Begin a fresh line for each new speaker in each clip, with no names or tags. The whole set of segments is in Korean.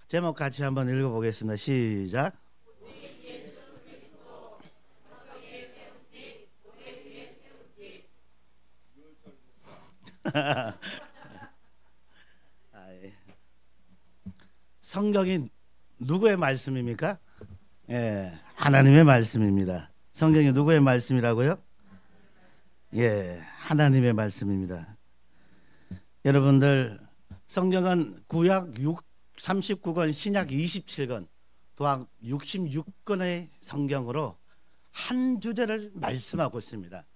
제목 같이 한번 읽어보겠습니다. 시작. 성경이 누구의 말씀입니까? 예, 하나님의 말씀입니다. 성경이 누구의 말씀이라고요? 예, 하나님의 말씀입니다. 여러분들, 성경은 구약 39권, 신약 27권, 도합 66권의 성경으로 한 주제를 말씀하고 있습니다.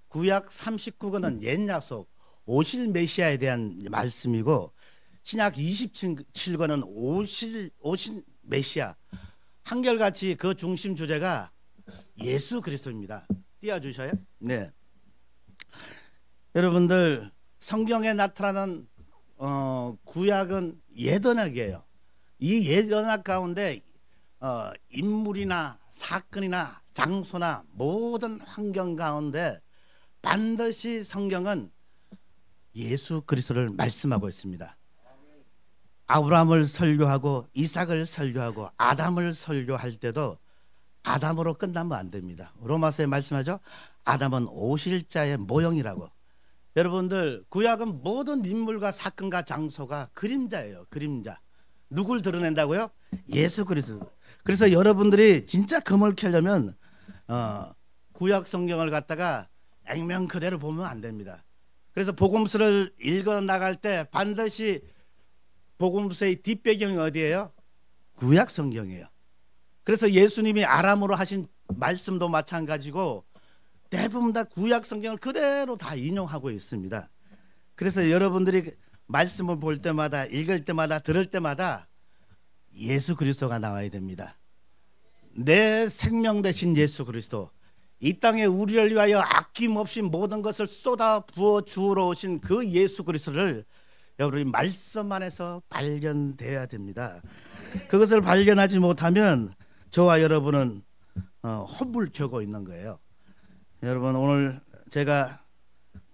구약 39권은 옛 약속, 오실 메시아에 대한 말씀이고, 신약 27권은 오실 메시아, 한결같이 그 중심 주제가 예수 그리스도입니다. 띄워주셔요? 네. 여러분들, 성경에 나타나는 구약은 옛언약이에요. 이 옛언약 가운데 인물이나 사건이나 장소나 모든 환경 가운데 반드시 성경은 예수 그리스도를 말씀하고 있습니다. 아브라함을 설교하고 이삭을 설교하고 아담을 설교할 때도 아담으로 끝나면 안 됩니다. 로마서에 말씀하죠. 아담은 오실 자의 모형이라고. 여러분들, 구약은 모든 인물과 사건과 장소가 그림자예요. 그림자. 누굴 드러낸다고요? 예수 그리스도. 그래서 여러분들이 진짜 금을 캐려면 구약 성경을 갖다가 액면 그대로 보면 안 됩니다. 그래서 복음서를 읽어 나갈 때 반드시 복음서의 뒷배경이 어디예요? 구약 성경이에요. 그래서 예수님이 아람으로 하신 말씀도 마찬가지고 대부분 다 구약 성경을 그대로 다 인용하고 있습니다. 그래서 여러분들이 말씀을 볼 때마다, 읽을 때마다, 들을 때마다 예수 그리스도가 나와야 됩니다. 내 생명 되신 예수 그리스도, 이 땅에 우리를 위하여 아낌없이 모든 것을 쏟아 부어 주러 오신 그 예수 그리스도를 여러분이 말씀 안에서 발견돼야 됩니다. 그것을 발견하지 못하면 저와 여러분은 헛불켜고 있는 거예요. 여러분, 오늘 제가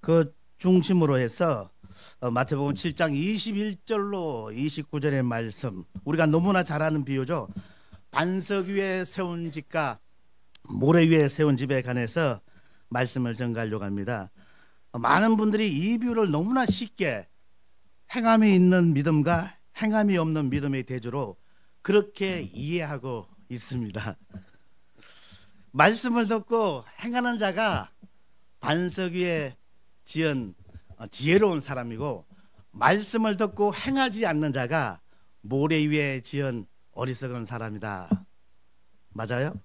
그 중심으로 해서 마태복음 7장 21절로 29절의 말씀, 우리가 너무나 잘 아는 비유죠. 반석 위에 세운 집과 모래 위에 세운 집에 관해서 말씀을 전가하려고 합니다. 많은 분들이 이 비유를 너무나 쉽게 행함이 있는 믿음과 행함이 없는 믿음의 대조로 그렇게 이해하고 있습니다. 말씀을 듣고 행하는 자가 반석 위에 지은 지혜로운 사람이고, 말씀을 듣고 행하지 않는 자가 모래 위에 지은 어리석은 사람이다. 맞아요?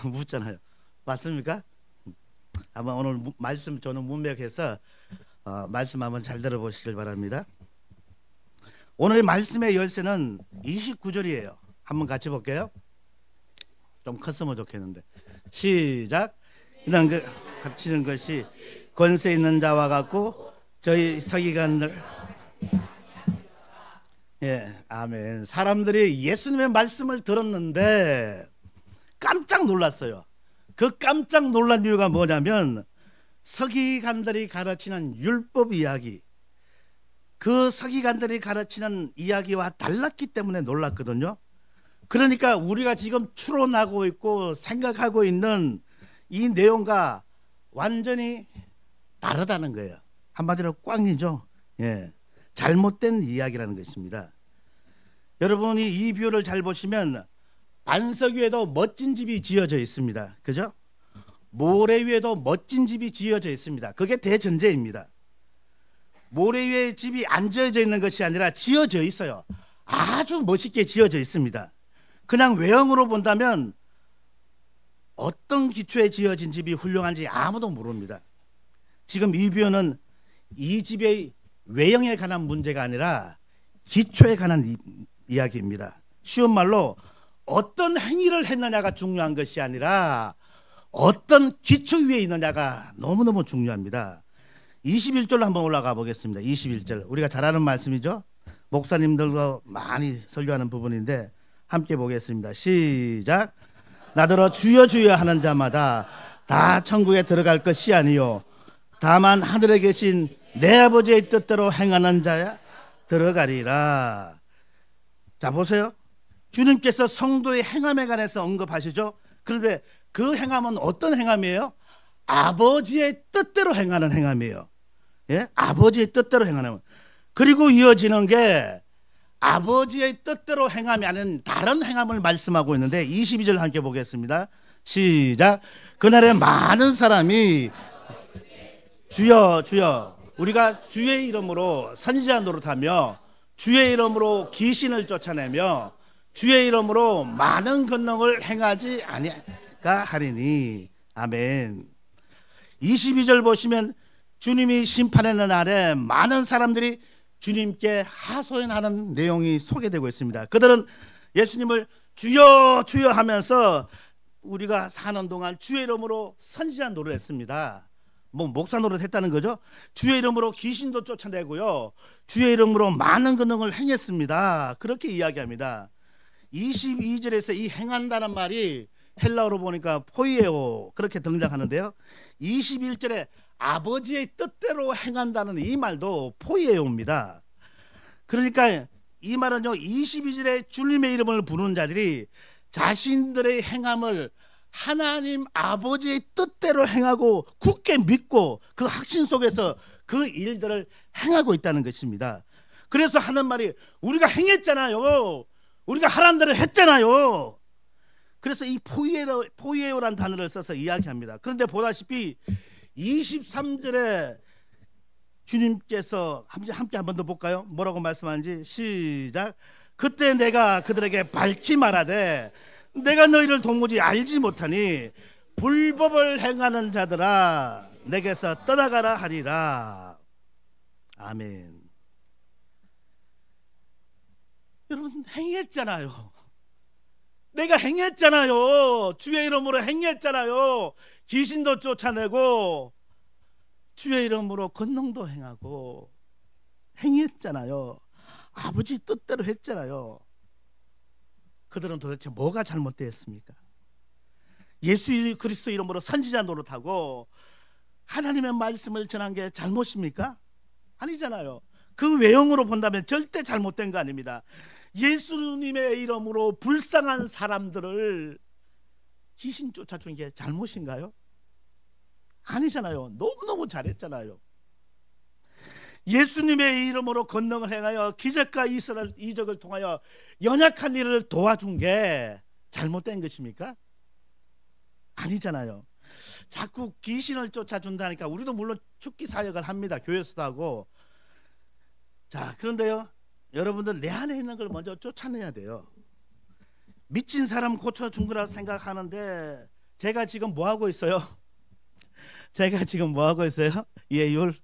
묻잖아요. 맞습니까? 한번 오늘 말씀 저는 문맥해서 말씀 한번 잘 들어보시길 바랍니다. 오늘의 말씀의 열쇠는 29절이에요. 한번 같이 볼게요. 좀 컸으면 좋겠는데. 시작. 이런 그 갇히는 것이 권세 있는 자와 같고 저희 서기관들, 예, 아멘. 사람들이 예수님의 말씀을 들었는데 깜짝 놀랐어요. 그 깜짝 놀란 이유가 뭐냐면 서기관들이 가르치는 율법 이야기, 그 서기관들이 가르치는 이야기와 달랐기 때문에 놀랐거든요. 그러니까 우리가 지금 추론하고 있고 생각하고 있는 이 내용과 완전히 다르다는 거예요. 한마디로 꽝이죠. 예, 잘못된 이야기라는 것입니다. 여러분이 이 비유를 잘 보시면 반석 위에도 멋진 집이 지어져 있습니다. 그죠? 모래 위에도 멋진 집이 지어져 있습니다. 그게 대전제입니다. 모래 위에 집이 안 지어져 있는 것이 아니라 지어져 있어요. 아주 멋있게 지어져 있습니다. 그냥 외형으로 본다면 어떤 기초에 지어진 집이 훌륭한지 아무도 모릅니다. 지금 이 비유는 이 집의 외형에 관한 문제가 아니라 기초에 관한 이야기입니다. 쉬운 말로 어떤 행위를 했느냐가 중요한 것이 아니라 어떤 기초 위에 있느냐가 너무너무 중요합니다. 21절로 한번 올라가 보겠습니다. 21절, 우리가 잘 아는 말씀이죠. 목사님들과 많이 설교하는 부분인데 함께 보겠습니다. 시작. 나더러 주여 주여 하는 자마다 다 천국에 들어갈 것이 아니요 다만 하늘에 계신 내 아버지의 뜻대로 행하는 자야 들어가리라. 자, 보세요. 주님께서 성도의 행함에 관해서 언급하시죠. 그런데 그 행함은 어떤 행함이에요? 아버지의 뜻대로 행하는 행함이에요. 예? 아버지의 뜻대로 행하는. 그리고 이어지는 게 아버지의 뜻대로 행함이 아닌 다른 행함을 말씀하고 있는데 22절 함께 보겠습니다. 시작. 그날에 많은 사람이 주여 주여 우리가 주의 이름으로 선지자 노릇하며 주의 이름으로 귀신을 쫓아내며 주의 이름으로 많은 권능을 행하지 아니까 하리니. 아멘. 22절 보시면 주님이 심판하는 날에 많은 사람들이 주님께 하소연하는 내용이 소개되고 있습니다. 그들은 예수님을 주여 주여 하면서 우리가 사는 동안 주의 이름으로 선지자 노릇했습니다. 목사 노릇했다는 거죠. 주의 이름으로 귀신도 쫓아내고요, 주의 이름으로 많은 권능을 행했습니다. 그렇게 이야기합니다. 22절에서 이 행한다는 말이 헬라어로 보니까 포이에오 그렇게 등장하는데요, 21절에 아버지의 뜻대로 행한다는 이 말도 포이에오입니다. 그러니까 이 말은요, 22절에 주님의 이름을 부르는 자들이 자신들의 행함을 하나님 아버지의 뜻대로 행하고 굳게 믿고 그 확신 속에서 그 일들을 행하고 있다는 것입니다. 그래서 하는 말이 우리가 행했잖아요, 우리가 하라는 대로 했잖아요. 그래서 이 포이에오라는 단어를 써서 이야기합니다. 그런데 보다시피 23절에 주님께서 함께 한 번 더 볼까요? 뭐라고 말씀하는지. 시작. 그때 내가 그들에게 밝히 말하되 내가 너희를 도무지 알지 못하니 불법을 행하는 자들아 내게서 떠나가라 하리라. 아멘. 여러분, 행했잖아요. 내가 행했잖아요. 주의 이름으로 행했잖아요. 귀신도 쫓아내고 주의 이름으로 권능도 행하고 행했잖아요. 아버지 뜻대로 했잖아요. 그들은 도대체 뭐가 잘못되었습니까? 예수 그리스도 이름으로 선지자 노릇하고 하나님의 말씀을 전한 게 잘못입니까? 아니잖아요. 그 외형으로 본다면 절대 잘못된 거 아닙니다. 예수님의 이름으로 불쌍한 사람들을 귀신 쫓아준 게 잘못인가요? 아니잖아요. 너무너무 잘했잖아요. 예수님의 이름으로 권능을 행하여 기적과 이적을 통하여 연약한 이를 도와준 게 잘못된 것입니까? 아니잖아요. 자꾸 귀신을 쫓아준다니까 우리도 물론 축기 사역을 합니다. 교회에서도 하고. 자, 그런데요, 여러분들 내 안에 있는 걸 먼저 쫓아내야 돼요. 미친 사람 고쳐준 거라 생각하는데 제가 지금 뭐 하고 있어요? 제가 지금 뭐 하고 있어요? 예율.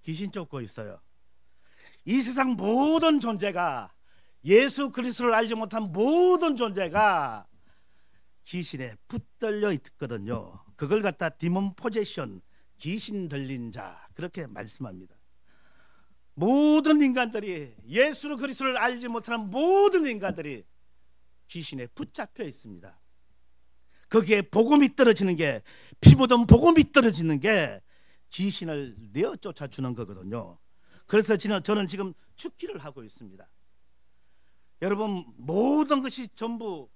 귀신 쫓고 있어요. 이 세상 모든 존재가, 예수 그리스도를 알지 못한 모든 존재가 귀신에 붙들려 있거든요. 그걸 갖다 디몬 포제션, 귀신 들린 자, 그렇게 말씀합니다. 모든 인간들이, 예수 그리스도를 알지 못하는 모든 인간들이 귀신에 붙잡혀 있습니다. 거기에 복음이 떨어지는 게, 피 묻은 복음이 떨어지는 게 귀신을 내어 쫓아주는 거거든요. 그래서 저는 지금 축기를 하고 있습니다. 여러분, 모든 것이 전부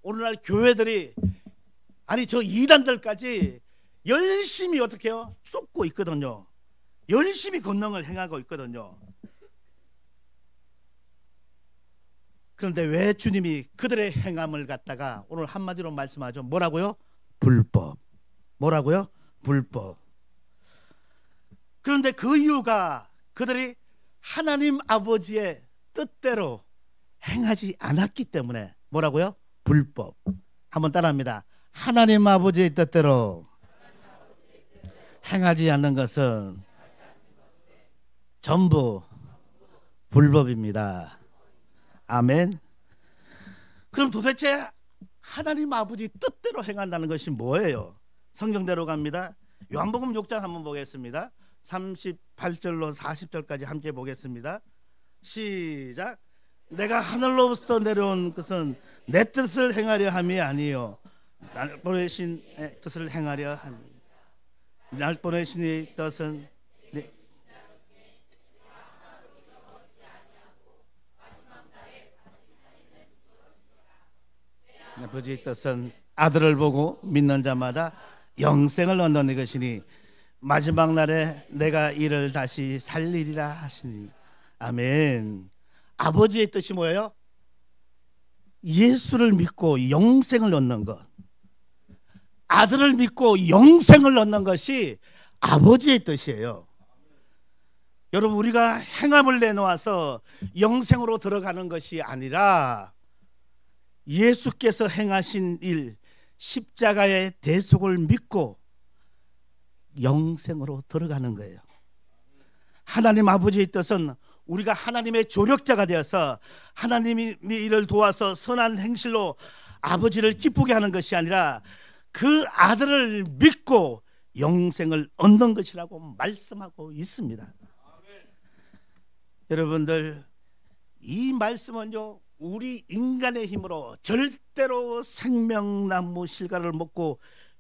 오늘날 교회들이, 아니 저 이단들까지 열심히 어떻게 해요? 쫓고 있거든요. 열심히 권능을 행하고 있거든요. 그런데 왜 주님이 그들의 행함을 갖다가 오늘 한마디로 말씀하죠? 뭐라고요? 불법. 뭐라고요? 불법. 그런데 그 이유가 그들이 하나님 아버지의 뜻대로 행하지 않았기 때문에. 뭐라고요? 불법. 한번 따라합니다. 하나님 아버지의 뜻대로 행하지 않는 것은 전부 불법입니다. 아멘. 그럼 도대체 하나님 아버지 뜻대로 행한다는 것이 뭐예요? 성경대로 갑니다. 요한복음 6장 한번 보겠습니다. 38절로 40절까지 함께 보겠습니다. 시작. 내가 하늘로부터 내려온 것은 내 뜻을 행하려 함이 아니요 날 보내신 뜻을 행하려 함. 날 보내신 이 뜻은 아버지의 뜻은 아들을 보고 믿는 자마다 영생을 얻는 것이니 마지막 날에 내가 이를 다시 살리리라 하시니. 아멘. 아버지의 뜻이 뭐예요? 예수를 믿고 영생을 얻는 것, 아들을 믿고 영생을 얻는 것이 아버지의 뜻이에요. 여러분, 우리가 행함을 내놓아서 영생으로 들어가는 것이 아니라 예수께서 행하신 일, 십자가의 대속을 믿고 영생으로 들어가는 거예요. 하나님 아버지의 뜻은 우리가 하나님의 조력자가 되어서 하나님이 이를 도와서 선한 행실로 아버지를 기쁘게 하는 것이 아니라 그 아들을 믿고 영생을 얻는 것이라고 말씀하고 있습니다. 여러분들, 이 말씀은요, 우리 인간의 힘으로 절대로 생명나무 실과를 먹고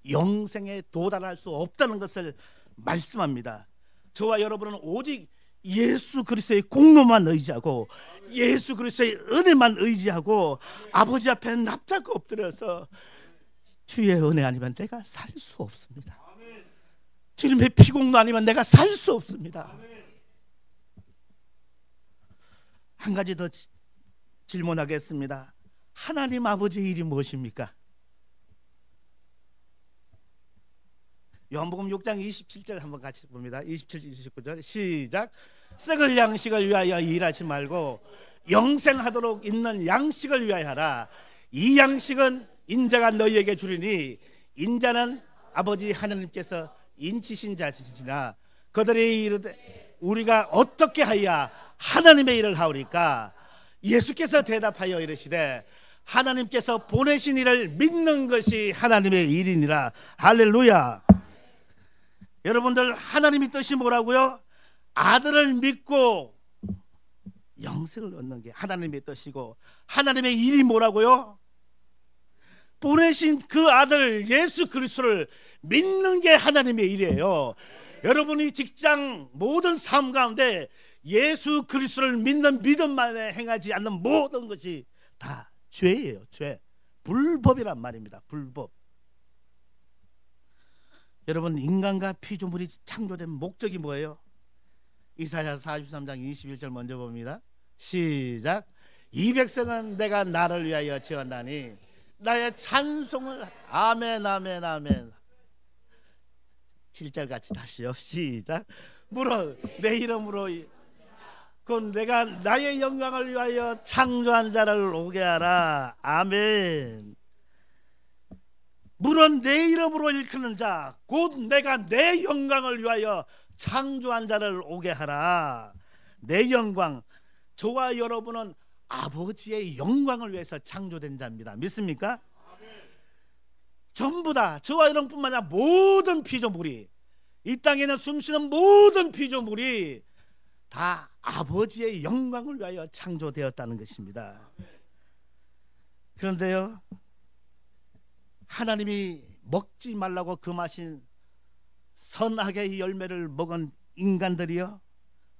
영생에 도달할 수 없다는 것을 말씀합니다. 저와 여러분은 오직 예수 그리스도의 공로만 의지하고 예수 그리스도의 은혜만 의지하고 아버지 앞에 납작 엎드려서 주의 은혜 아니면 내가 살 수 없습니다. 주님의 피공로 아니면 내가 살 수 없습니다. 한 가지 더 질문하겠습니다. 하나님 아버지의 일이 무엇입니까? 요한복음 6장 27절 한번 같이 봅니다. 27, 29절 시작. 썩을 양식을 위하여 일하지 말고 영생하도록 있는 양식을 위하여 하라. 이 양식은 인자가 너희에게 주리니 인자는 아버지 하나님께서 인치신 자시니라. 그들이 이르되 우리가 어떻게 하여 하나님의 일을 하오리까? 예수께서 대답하여 이르시되 하나님께서 보내신 일을 믿는 것이 하나님의 일이니라. 할렐루야. 여러분들, 하나님의 뜻이 뭐라고요? 아들을 믿고 영생을 얻는 게 하나님의 뜻이고, 하나님의 일이 뭐라고요? 보내신 그 아들 예수 그리스도를 믿는 게 하나님의 일이에요. 여러분이 직장 모든 삶 가운데 예수 그리스도를 믿는 믿음만에 행하지 않는 모든 것이 다 죄예요. 죄, 불법이란 말입니다. 불법. 여러분, 인간과 피조물이 창조된 목적이 뭐예요? 이사야 43장 21절 먼저 봅니다. 시작. 이 백성은 내가 나를 위하여 지었나니 나의 찬송을. 아멘 아멘 아멘. 7절 같이 다시요. 시작. 물어 내 이름으로 곧 내가 나의 영광을 위하여 창조한 자를 오게 하라. 아멘. 물은 내 이름으로 일컫는 자, 곧 내가 내 영광을 위하여 창조한 자를 오게 하라. 내 영광, 저와 여러분은 아버지의 영광을 위해서 창조된 자입니다. 믿습니까? 전부 다 저와 여러분뿐만 아니라 모든 피조물이, 이 땅에는 숨쉬는 모든 피조물이 다 아버지의 영광을 위하여 창조되었다는 것입니다. 그런데요, 하나님이 먹지 말라고 금하신 선악의 열매를 먹은 인간들이요,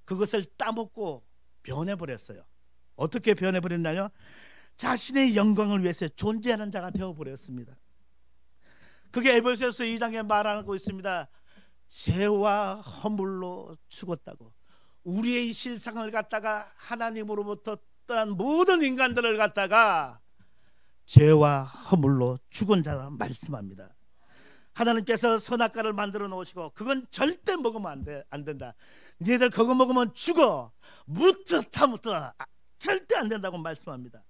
그것을 따먹고 변해버렸어요. 어떻게 변해버렸나요? 자신의 영광을 위해서 존재하는 자가 되어버렸습니다. 그게 에베소서 2장에 말하고 있습니다. 죄와 허물로 죽었다고. 우리의 실상을 갖다가 하나님으로부터 떠난 모든 인간들을 갖다가 죄와 허물로 죽은 자라 말씀합니다. 하나님께서 선악과를 만들어 놓으시고 그건 절대 먹으면 안 된다. 너희들 그거 먹으면 죽어. 무트타무트 절대 안 된다고 말씀합니다.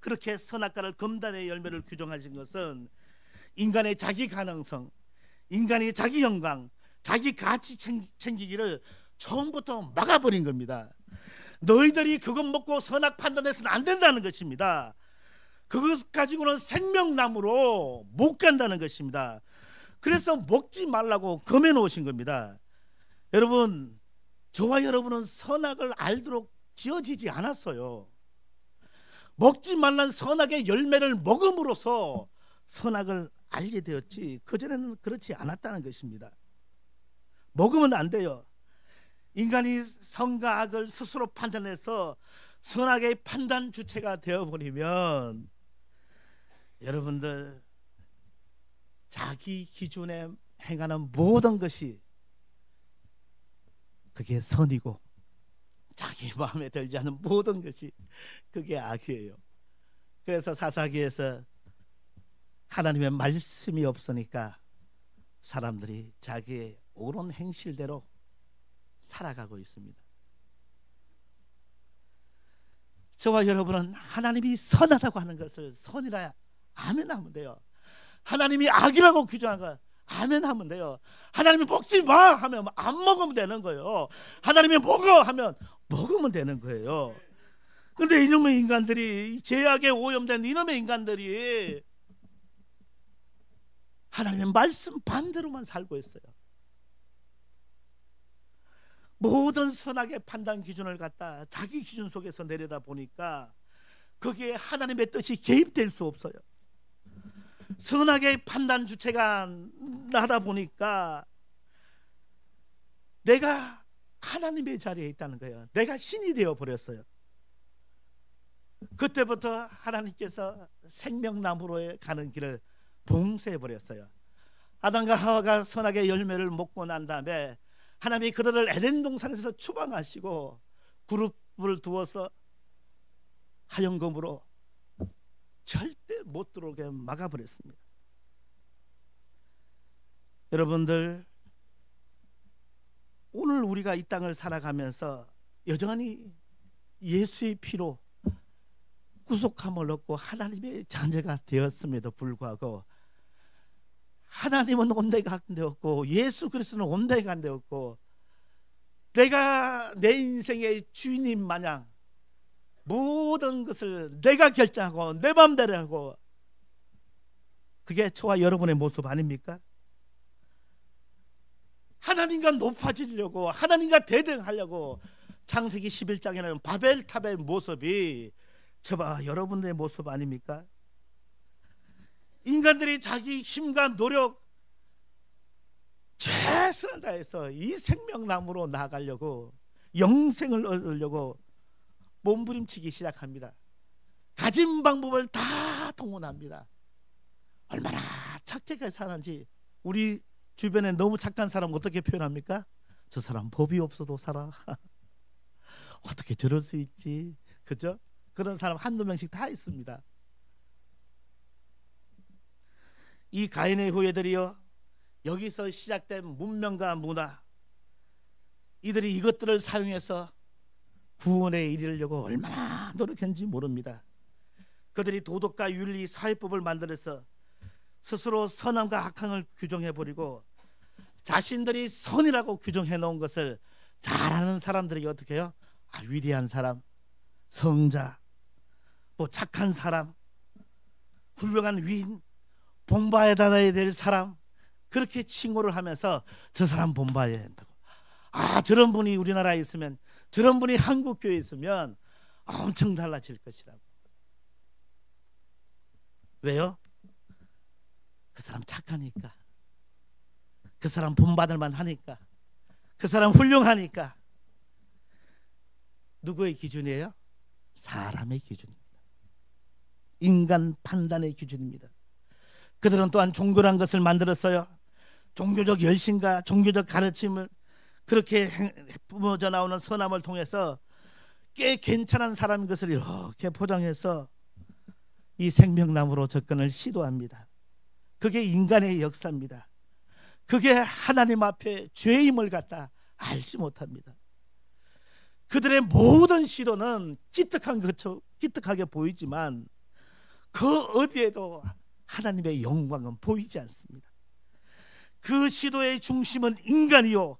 그렇게 선악과를 금단의 열매를 규정하신 것은 인간의 자기 가능성, 인간이 자기 영광, 자기 가치 챙기기를 처음부터 막아버린 겁니다. 너희들이 그것 먹고 선악 판단해서는 안 된다는 것입니다. 그것 가지고는 생명나무로 못 간다는 것입니다. 그래서 먹지 말라고 금해 놓으신 겁니다. 여러분, 저와 여러분은 선악을 알도록 지어지지 않았어요. 먹지 말란 선악의 열매를 먹음으로써 선악을 알게 되었지, 그전에는 그렇지 않았다는 것입니다. 먹으면 안 돼요. 인간이 선과 악을 스스로 판단해서 선악의 판단 주체가 되어버리면 여러분들 자기 기준에 행하는 모든 것이 그게 선이고 자기 마음에 들지 않은 모든 것이 그게 악이에요. 그래서 사사기에서 하나님의 말씀이 없으니까 사람들이 자기의 옳은 행실대로 살아가고 있습니다. 저와 여러분은 하나님이 선하다고 하는 것을 선이라 아멘 하면 돼요. 하나님이 악이라고 규정한 거 아멘 하면 돼요. 하나님이 먹지 마 하면 안 먹으면 되는 거예요. 하나님이 먹어 하면 먹으면 되는 거예요. 그런데 이놈의 인간들이, 죄악에 오염된 이놈의 인간들이 하나님의 말씀 반대로만 살고 있어요. 모든 선악의 판단 기준을 갖다 자기 기준 속에서 내려다 보니까 거기에 하나님의 뜻이 개입될 수 없어요. 선악의 판단 주체가 나다 보니까 내가 하나님의 자리에 있다는 거예요. 내가 신이 되어 버렸어요. 그때부터 하나님께서 생명나무로 가는 길을 봉쇄해 버렸어요. 아담과 하와가 선악의 열매를 먹고 난 다음에 하나님이 그들을 에덴 동산에서 추방하시고 그룹을 두어서 하영검으로 절대 못 들어오게 막아버렸습니다. 여러분들, 오늘 우리가 이 땅을 살아가면서 여전히 예수의 피로 구속함을 얻고 하나님의 자녀가 되었음에도 불구하고 하나님은 온데가 안 되었고 예수 그리스도는 온데가 안 되었고 내가 내 인생의 주인님 마냥 모든 것을 내가 결정하고 내 마음대로 하고, 그게 저와 여러분의 모습 아닙니까? 하나님과 높아지려고, 하나님과 대등하려고 창세기 11장에는 바벨탑의 모습이 저와 여러분의 모습 아닙니까? 인간들이 자기 힘과 노력, 최선을 다해서 이 생명나무로 나아가려고, 영생을 얻으려고 몸부림치기 시작합니다. 가진 방법을 다 동원합니다. 얼마나 착하게 사는지, 우리 주변에 너무 착한 사람 어떻게 표현합니까? 저 사람 법이 없어도 살아. 어떻게 저럴 수 있지? 그죠? 그런 사람 한두 명씩 다 있습니다. 이 가인의 후예들이요, 여기서 시작된 문명과 문화, 이들이 이것들을 사용해서 구원에 이르려고 얼마나 노력했는지 모릅니다. 그들이 도덕과 윤리, 사회법을 만들어서 스스로 선함과 악함을 규정해버리고 자신들이 선이라고 규정해 놓은 것을 잘 아는 사람들이 어떻게 해요? 위대한 사람, 성자, 뭐 착한 사람, 훌륭한 위인, 본받아야 될 사람, 그렇게 칭호를 하면서 저 사람 본받아야 된다고. 저런 분이 우리나라에 있으면, 저런 분이 한국교회에 있으면 엄청 달라질 것이라고. 왜요? 그 사람 착하니까, 그 사람 본받을 만하니까, 그 사람 훌륭하니까. 누구의 기준이에요? 사람의 기준입니다. 인간 판단의 기준입니다. 그들은 또한 종교란 것을 만들었어요. 종교적 열심과 종교적 가르침을 그렇게 뿜어져 나오는 선함을 통해서 꽤 괜찮은 사람인 것을 이렇게 포장해서 이 생명나무로 접근을 시도합니다. 그게 인간의 역사입니다. 그게 하나님 앞에 죄임을 갖다 알지 못합니다. 그들의 모든 시도는 기특하게 보이지만 그 어디에도 하나님의 영광은 보이지 않습니다. 그 시도의 중심은 인간이요,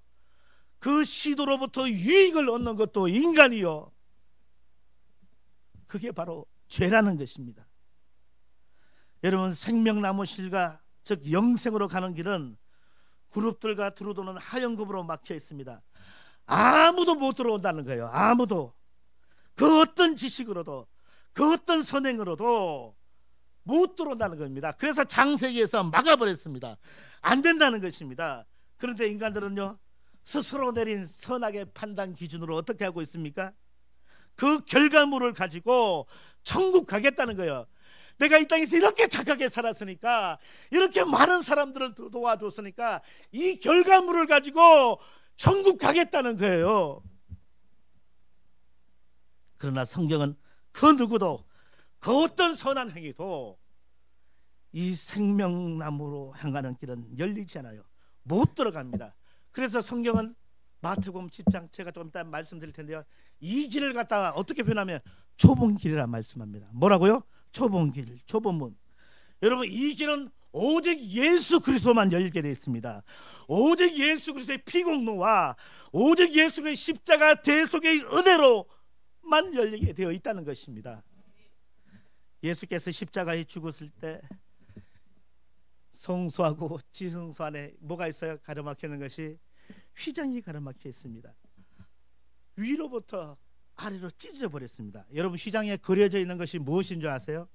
그 시도로부터 유익을 얻는 것도 인간이요, 그게 바로 죄라는 것입니다. 여러분, 생명나무 실과 즉 영생으로 가는 길은 그룹들과 두루도는 하영급으로 막혀 있습니다. 아무도 못 들어온다는 거예요. 아무도. 그 어떤 지식으로도, 그 어떤 선행으로도 못 들어온다는 겁니다. 그래서 창세기에서 막아버렸습니다. 안 된다는 것입니다. 그런데 인간들은요, 스스로 내린 선악의 판단 기준으로 어떻게 하고 있습니까? 그 결과물을 가지고 천국 가겠다는 거예요. 내가 이 땅에서 이렇게 착하게 살았으니까, 이렇게 많은 사람들을 도와줬으니까 이 결과물을 가지고 천국 가겠다는 거예요. 그러나 성경은 그 누구도, 그 어떤 선한 행위도 이 생명나무로 향하는 길은 열리지 않아요. 못 들어갑니다. 그래서 성경은 마태복음 10장, 제가 조금 이따 말씀드릴 텐데요, 이 길을 갖다가 어떻게 표현하면 좁은 길이라 말씀합니다. 뭐라고요? 좁은 길, 좁은 문. 여러분, 이 길은 오직 예수 그리스도만 열게 되어 있습니다. 오직 예수 그리스도의 피공로와 오직 예수 그리스도의 십자가 대속의 은혜로만 열리게 되어 있다는 것입니다. 예수께서 십자가에 죽었을 때 성소하고 지성소 안에 뭐가 있어요? 가로막혀 있는 것이 휘장이 가로막혀 있습니다. 위로부터 아래로 찢어져 버렸습니다. 여러분, 휘장에 그려져 있는 것이 무엇인 줄 아세요?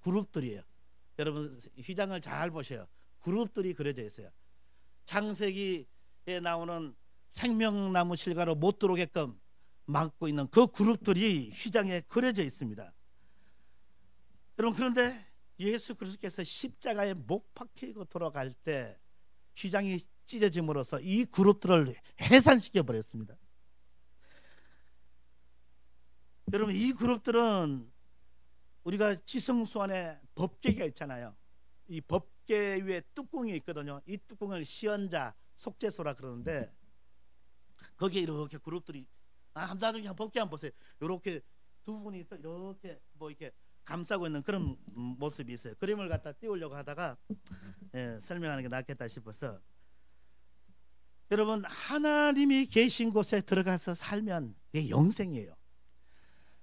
그룹들이에요. 여러분, 휘장을 잘 보세요. 그룹들이 그려져 있어요. 창세기에 나오는 생명나무 실과로 못 들어오게끔 막고 있는 그 그룹들이 휘장에 그려져 있습니다. 여러분, 그런데 예수 그리스도께서 십자가에 못 박히고 돌아갈 때 휘장이 찢어짐으로써 이 그룹들을 해산시켜 버렸습니다. 여러분, 이 그룹들은 우리가 지성소 안에 법궤가 있잖아요. 이 법궤 위에 뚜껑이 있거든요. 이 뚜껑을 시연자 속죄소라 그러는데, 거기에 이렇게 그룹들이, 나중에 법궤 한번 보세요. 이렇게 두 분이 있어, 이렇게 뭐 이렇게 감싸고 있는 그런 모습이 있어요. 그림을 갖다 띄우려고 하다가 설명하는 게 낫겠다 싶어서, 여러분, 하나님이 계신 곳에 들어가서 살면 이게 영생이에요.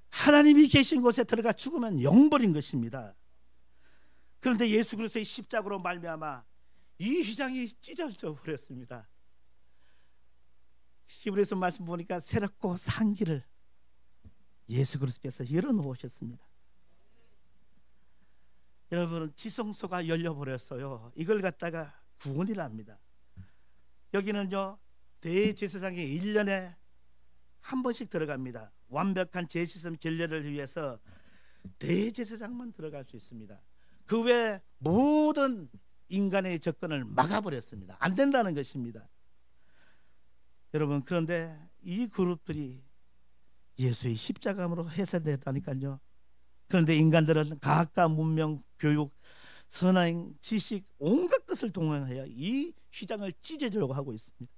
하나님이 계신 곳에 들어가 죽으면 영버린 것입니다. 그런데 예수 그리스도의 십자가로 말미암아 이 휘장이 찢어져 버렸습니다. 히브리서 말씀 보니까 새롭고 산 길을 예수 그리스도께서 열어놓으셨습니다. 여러분, 지성소가 열려버렸어요. 이걸 갖다가 구원이랍니다. 여기는요, 대제사장이 1년에 한 번씩 들어갑니다. 완벽한 제시씀 결례를 위해서 대제사장만 들어갈 수 있습니다. 그 외 모든 인간의 접근을 막아버렸습니다. 안 된다는 것입니다. 여러분, 그런데 이 그룹들이 예수의 십자가로 해산됐다니까요. 그런데 인간들은 과학과 문명, 교육, 선행, 지식, 온갖 것을 동원하여 이 휘장을 찢어주려고 하고 있습니다.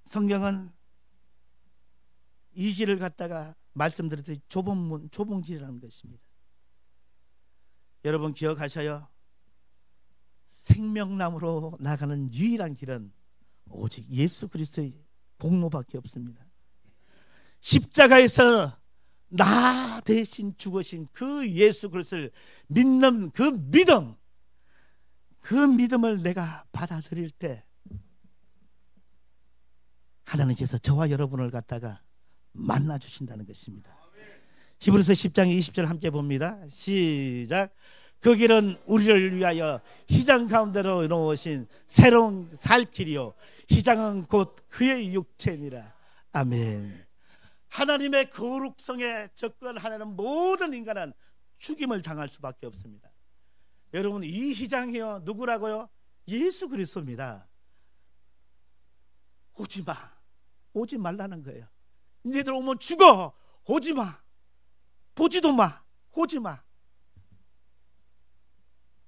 성경은 이 길을 갖다가 말씀드렸듯이 좁은 문, 좁은 길이라는 것입니다. 여러분, 기억하셔요. 생명나무로 나가는 유일한 길은 오직 예수 그리스도의 복로밖에 없습니다. 십자가에서 나 대신 죽으신 그 예수 그리스도를 믿는 그 믿음, 그 믿음을 내가 받아들일 때 하나님께서 저와 여러분을 갖다가 만나 주신다는 것입니다. 히브리서 10장 20절 함께 봅니다. 시작. 그 길은 우리를 위하여 휘장 가운데로 놓으신 새로운 살 길이요, 휘장은 곧 그의 육체니라. 아멘. 하나님의 거룩성에 접근하는 모든 인간은 죽임을 당할 수밖에 없습니다. 여러분, 이 휘장이요, 누구라고요? 예수 그리스도입니다. 오지 마, 오지 말라는 거예요. 너희들 오면 죽어, 오지 마, 보지도 마, 오지 마.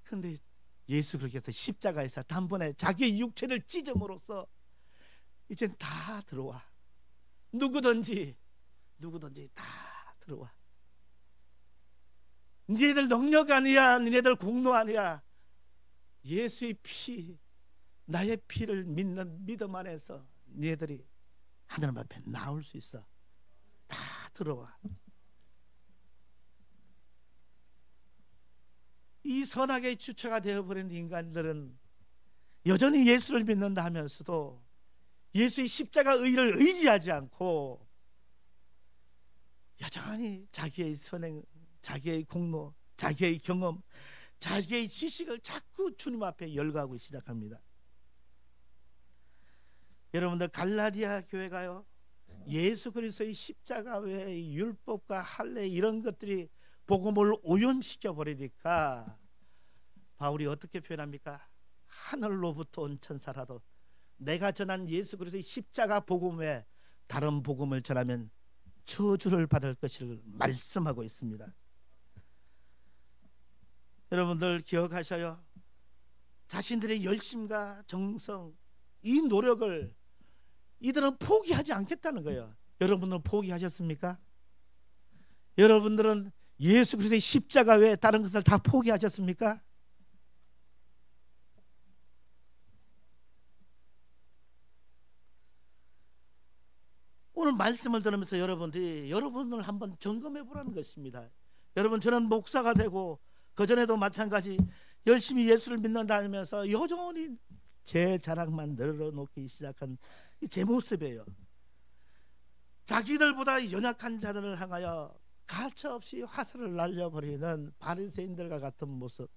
그런데 예수 그리스도께서 십자가에서 단번에 자기의 육체를 찢음으로써 이젠 다 들어와. 누구든지 다 들어와. 너희들 능력 아니야, 너희들 공로 아니야. 예수의 피, 나의 피를 믿는 믿음 안에서 너희들이 하나님 앞에 나올 수 있어. 다 들어와. 이 선악의 주체가 되어버린 인간들은 여전히 예수를 믿는다 하면서도 예수의 십자가 의를 의지하지 않고 여전히 자기의 선행, 자기의 공로, 자기의 경험, 자기의 지식을 자꾸 주님 앞에 열거하고 시작합니다. 여러분들, 갈라디아 교회가요, 예수 그리스도의 십자가 외에 율법과 할례 이런 것들이 복음을 오염시켜 버리니까 바울이 어떻게 표현합니까? 하늘로부터 온 천사라도 내가 전한 예수 그리스도의 십자가 복음 외에 다른 복음을 전하면 저주를 받을 것을 말씀하고 있습니다. 여러분들 기억하셔요. 자신들의 열심과 정성, 이 노력을 이들은 포기하지 않겠다는 거예요. 여러분들은 포기하셨습니까? 여러분들은 예수 그리스도의 십자가 외에 다른 것을 다 포기하셨습니까? 오늘 말씀을 들으면서 여러분을 한번 점검해 보라는 것입니다. 여러분, 저는 목사가 되고 그전에도 마찬가지 열심히 예수를 믿는다면서 여전히 제 자랑만 늘어놓기 시작한 제 모습이에요. 자기들보다 연약한 자들을 향하여 가차없이 화살을 날려버리는 바리새인들과 같은 모습.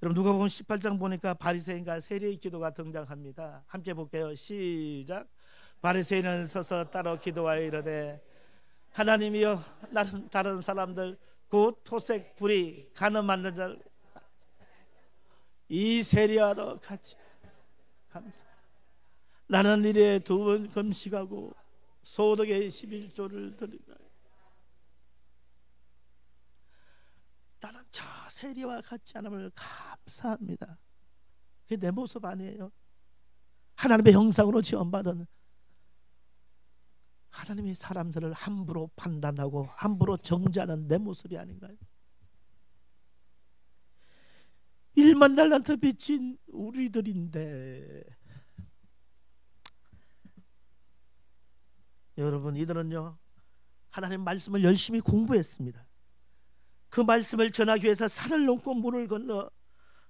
여러분, 누가복음 18장 보니까 바리새인과 세리의 기도가 등장합니다. 함께 볼게요. 시작. 바리새인은 서서 따로 기도하여 이르되 하나님이여, 나는 다른 사람들 곧 토색 불의 간음 만든 자 이 세리와도 같이 감사. 나는 일에 2번 금식하고 소득의 11조를 드린다. 나는 저 세리와 같이 하나님을 감사합니다. 그게 내 모습 아니에요? 하나님의 형상으로 지원받은 하나님의 사람들을 함부로 판단하고 함부로 정죄하는 내 모습이 아닌가요? 1만 달란트 빚진 우리들인데, 여러분, 이들은요 하나님 말씀을 열심히 공부했습니다. 그 말씀을 전하기 위해서 산을 넘고 물을 건너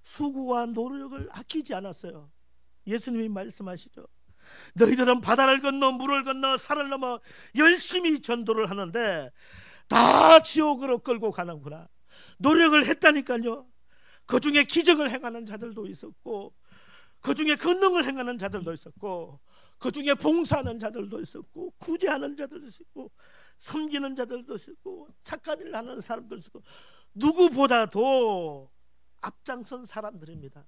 수고와 노력을 아끼지 않았어요. 예수님이 말씀하시죠. 너희들은 바다를 건너 물을 건너 산을 넘어 열심히 전도를 하는데 다 지옥으로 끌고 가는구나. 노력을 했다니까요. 그 중에 기적을 행하는 자들도 있었고, 그 중에 권능을 행하는 자들도 있었고, 그 중에 봉사하는 자들도 있었고, 구제하는 자들도 있었고, 섬기는 자들도 있었고, 착한 일을 하는 사람들도 있었고, 누구보다도 앞장선 사람들입니다.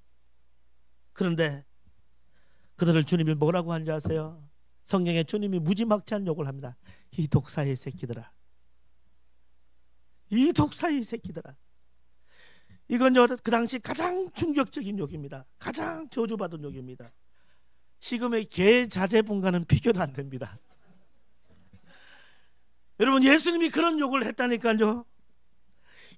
그런데 그들을 주님이 뭐라고 하는지 아세요? 성경에 주님이 무지막지한 욕을 합니다. 이 독사의 새끼들아, 이 독사의 새끼들아. 이건요 그 당시 가장 충격적인 욕입니다. 가장 저주받은 욕입니다. 지금의 개자재분과는 비교도 안 됩니다. 여러분, 예수님이 그런 욕을 했다니까요.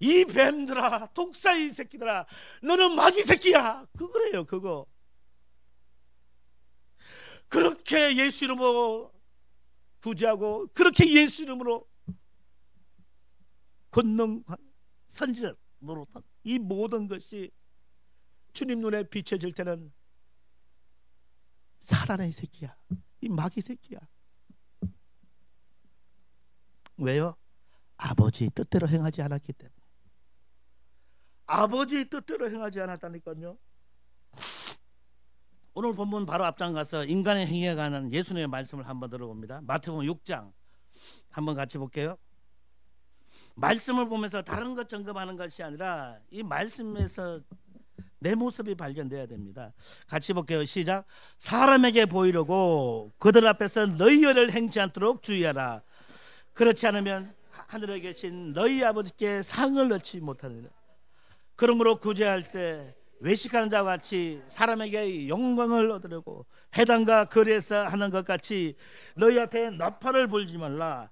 이 뱀들아, 독사의 새끼들아, 너는 마귀 새끼야. 그거래요. 그거. 그렇게 예수 이름으로 구제하고, 그렇게 예수 이름으로 권능 선지자 노릇한 이 모든 것이 주님 눈에 비춰질 때는 사단의 새끼야, 이 마귀 새끼야. 왜요? 아버지의 뜻대로 행하지 않았기 때문에. 아버지의 뜻대로 행하지 않았다니까요. 오늘 본문 바로 앞장 가서 인간의 행위에 관한 예수님의 말씀을 한번 들어봅니다. 마태복음 6장 한번 같이 볼게요. 말씀을 보면서 다른 것 점검하는 것이 아니라 이 말씀에서 내 모습이 발견돼야 됩니다. 같이 볼게요. 시작. 사람에게 보이려고 그들 앞에서 너희 일을 행치 않도록 주의하라. 그렇지 않으면 하늘에 계신 너희 아버지께 상을 얻지 못하느니라. 그러므로 구제할 때 외식하는 자와 같이 사람에게 영광을 얻으려고 회당과 거리에서 하는 것 같이 너희 앞에 나팔을 불지 말라.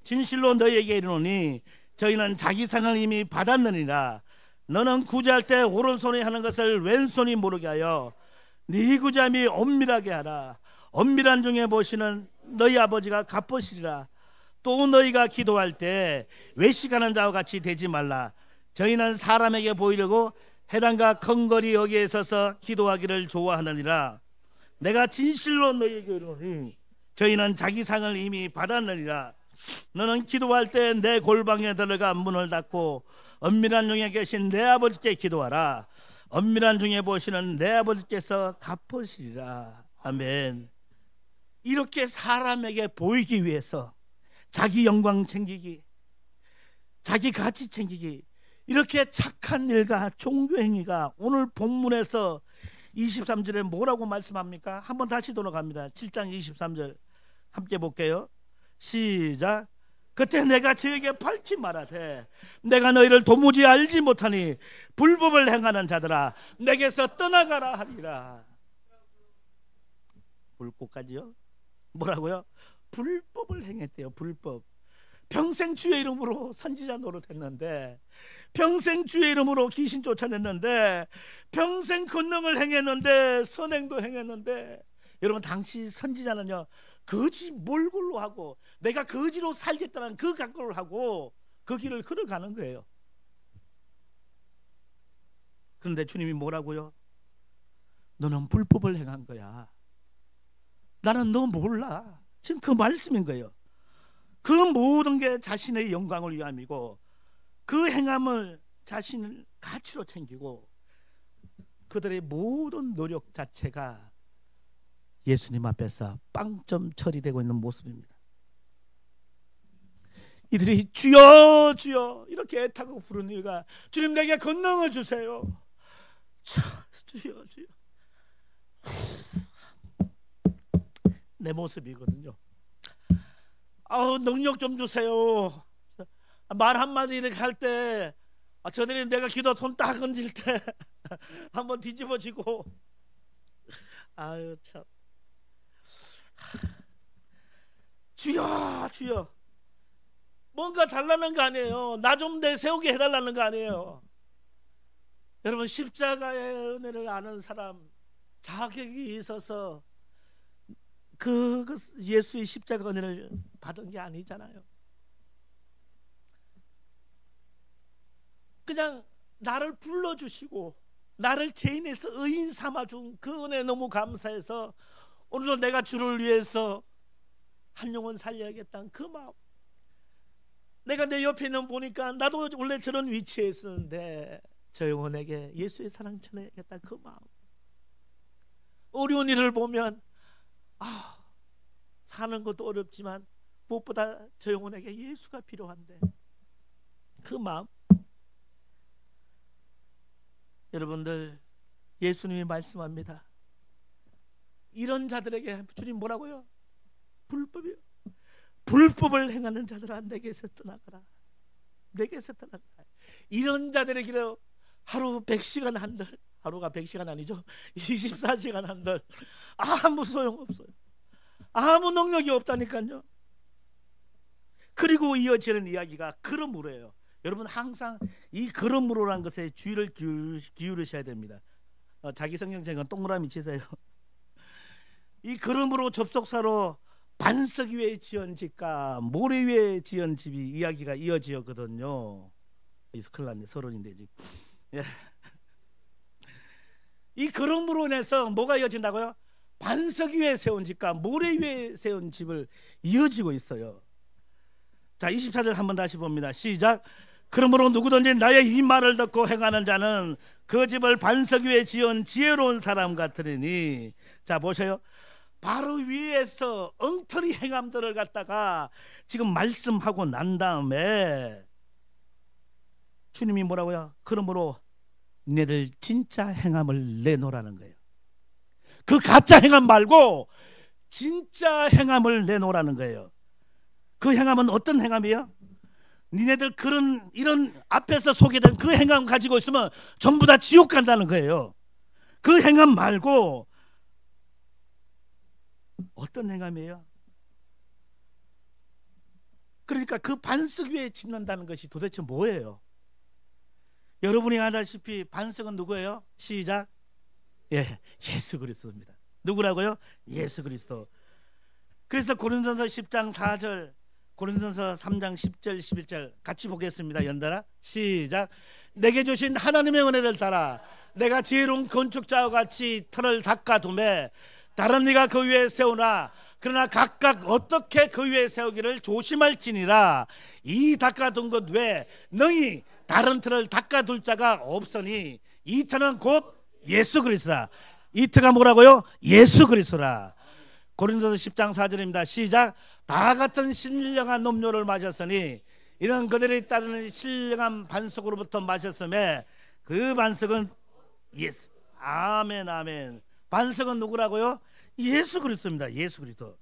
진실로 너희에게 이르노니 저희는 자기 상을 이미 받았느니라. 너는 구제할 때 오른손이 하는 것을 왼손이 모르게 하여 네 구제함이 엄밀하게 하라. 엄밀한 중에 보시는 너희 아버지가 갚으시리라. 또 너희가 기도할 때 외식하는 자와 같이 되지 말라. 저희는 사람에게 보이려고 회당과 큰거리 여기에 서서 기도하기를 좋아하느니라. 내가 진실로 너희에게 이르노니 저희는 자기 상을 이미 받았느니라. 너는 기도할 때 내 골방에 들어가 문을 닫고 엄밀한 중에 계신 내 아버지께 기도하라. 엄밀한 중에 보시는 내 아버지께서 갚으시리라. 아멘. 이렇게 사람에게 보이기 위해서 자기 영광 챙기기,
자기 가치 챙기기, 이렇게 착한 일과 종교 행위가 오늘 본문에서 23절에 뭐라고 말씀합니까? 한번 다시 돌아갑니다. 7장 23절 함께 볼게요. 시작. 그때 내가 저에게 밝히 말하되 내가 너희를 도무지 알지 못하니 불법을 행하는 자들아 내게서 떠나가라 하리라. 불법까지요? 뭐라고요? 불법을 행했대요. 불법. 평생 주의 이름으로 선지자 노릇했는데, 평생 주의 이름으로 귀신 쫓아냈는데, 평생 권능을 행했는데, 선행도 행했는데, 여러분 당시 선지자는요 거지 몰골로 하고 내가 거지로 살겠다는 그 각오를 하고 그 길을 걸어가는 거예요. 그런데 주님이 뭐라고요? 너는 불법을 행한 거야. 나는 너 몰라. 지금 그 말씀인 거예요. 그 모든 게 자신의 영광을 위함이고, 그 행함을 자신을 가치로 챙기고, 그들의 모든 노력 자체가 예수님 앞에서 빵점 처리되고 있는 모습입니다. 이들이 주여 주여 이렇게 애타고 부르는 이유가 주님 내게 권능을 주세요. 주여 주여. 내 모습이거든요. 능력 좀 주세요. 말 한마디 이렇게 할 때 저들이 내가 기도 손 딱 얹을 때 한번 뒤집어지고, 아유 참. 주여 주여. 뭔가 달라는 거 아니에요. 나 좀 내세우게 해달라는 거 아니에요. 여러분 십자가의 은혜를 아는 사람, 자격이 있어서 그 예수의 십자가 은혜를 받은 게 아니잖아요. 그냥 나를 불러주시고 나를 죄인에서 의인 삼아준 그 은혜 너무 감사해서 오늘도 내가 주를 위해서 한 영혼 살려야겠다는 그 마음. 내가 내 옆에 있는 보니까 나도 원래 저런 위치에 있었는데 저 영혼에게 예수의 사랑 전해야겠다 그 마음. 어려운 일을 보면 사는 것도 어렵지만 무엇보다 저 영혼에게 예수가 필요한데 그 마음. 여러분들 예수님이 말씀합니다. 이런 자들에게 주님 뭐라고요? 불법이요. 불법을 행하는 자들아 내게서 떠나가라. 내게서 떠나가라. 이런 자들에게로 하루 100시간 한들, 하루가 100시간 아니죠, 24시간 한들 아무 소용없어요. 아무 능력이 없다니까요. 그리고 이어지는 이야기가 그러므로예요. 여러분 항상 이 그러므로라는 것에 주의를 기울이셔야 됩니다. 자기 성경책은 동그라미 치세요. 이 그러므로 접속사로 반석 위에 지은 집과 모래 위에 지은 집이 이야기가 이어지거든요. 여기서 큰일 났네. 서론인데 지금. 예. 이 그러므로 인해서 뭐가 이어진다고요? 반석 위에 세운 집과 모래 위에 세운 집을 이어지고 있어요. 자 24절 한번 다시 봅니다. 시작. 그러므로 누구든지 나의 이 말을 듣고 행하는 자는 그 집을 반석 위에 지은 지혜로운 사람 같으리니. 자 보세요. 바로 위에서 엉터리 행함들을 갖다가 지금 말씀하고 난 다음에 주님이 뭐라고요? 그러므로 너희들 진짜 행함을 내놓으라는 거예요. 그 가짜 행함 말고 진짜 행함을 내놓으라는 거예요. 그 행함은 어떤 행함이에요? 니네들 이런 앞에서 소개된 그 행함 가지고 있으면 전부 다 지옥 간다는 거예요. 그 행함 말고 어떤 행함이에요? 그러니까 그 반석 위에 짓는다는 것이 도대체 뭐예요? 여러분이 아다시피 반석은 누구예요? 시작. 예, 예수 그리스도입니다. 누구라고요? 예수 그리스도. 그래서 고린도전서 10장 4절, 고린도전서 3장 10절 11절 같이 보겠습니다. 연달아 시작. 내게 주신 하나님의 은혜를 따라 내가 지혜로운 건축자와 같이 터를 닦아두매 다른 이가 그 위에 세우나 그러나 각각 어떻게 그 위에 세우기를 조심할지니라. 이 닦아둔 것 외에 너희 다른 터를 닦아둘 자가 없으니 이 터는 곧 예수 그리스도라. 이 터가 뭐라고요? 예수 그리스도라. 고린도서 10장 4절입니다. 시작. 다 같은 신령한 음료를 마셨으니 이런 그들이 따르는 신령한 반석으로부터 마셨음에 그 반석은 예수. 아멘 아멘. 반석은 누구라고요? 예수 그리스도입니다. 예수 그리스도.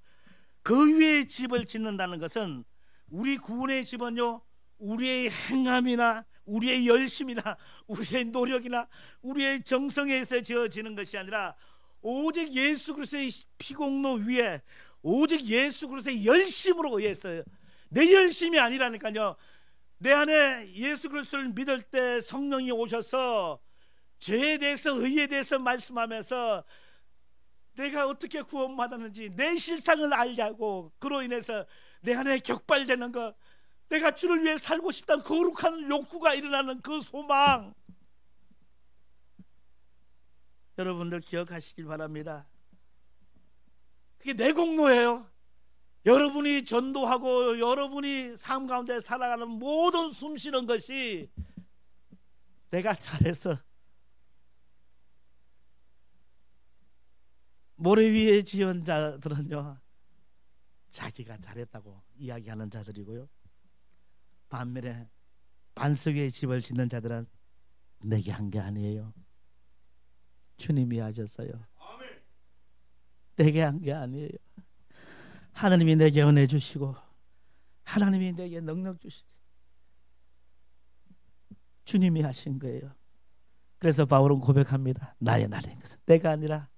그 위에 집을 짓는다는 것은 우리 구원의 집은요, 우리의 행함이나 우리의 열심이나 우리의 노력이나 우리의 정성에서 지어지는 것이 아니라 오직 예수 그리스도의 피공로 위에 오직 예수 그리스도의 열심으로 의해서, 내 열심이 아니라니까요. 내 안에 예수 그리스도를 믿을 때 성령이 오셔서 죄에 대해서 의에 대해서 말씀하면서 내가 어떻게 구원받았는지 내 실상을 알자고, 그로 인해서 내 안에 격발되는 것, 내가 주를 위해 살고 싶다는 거룩한 욕구가 일어나는 그 소망, 여러분들 기억하시길 바랍니다. 그게 내 공로예요. 여러분이 전도하고 여러분이 삶 가운데 살아가는 모든 숨쉬는 것이 내가 잘해서, 모래 위에 지은 자들은요 자기가 잘했다고 이야기하는 자들이고요, 반면에 반석 위에 집을 짓는 자들은 내게 한 게 아니에요. 주님이 하셨어요. 내게 한 게 아니에요. 하나님이 내게 은혜 주시고 하나님이 내게 능력 주시고 주님이 하신 거예요. 그래서 바울은 고백합니다. 나의 나된 것은 내가 아니라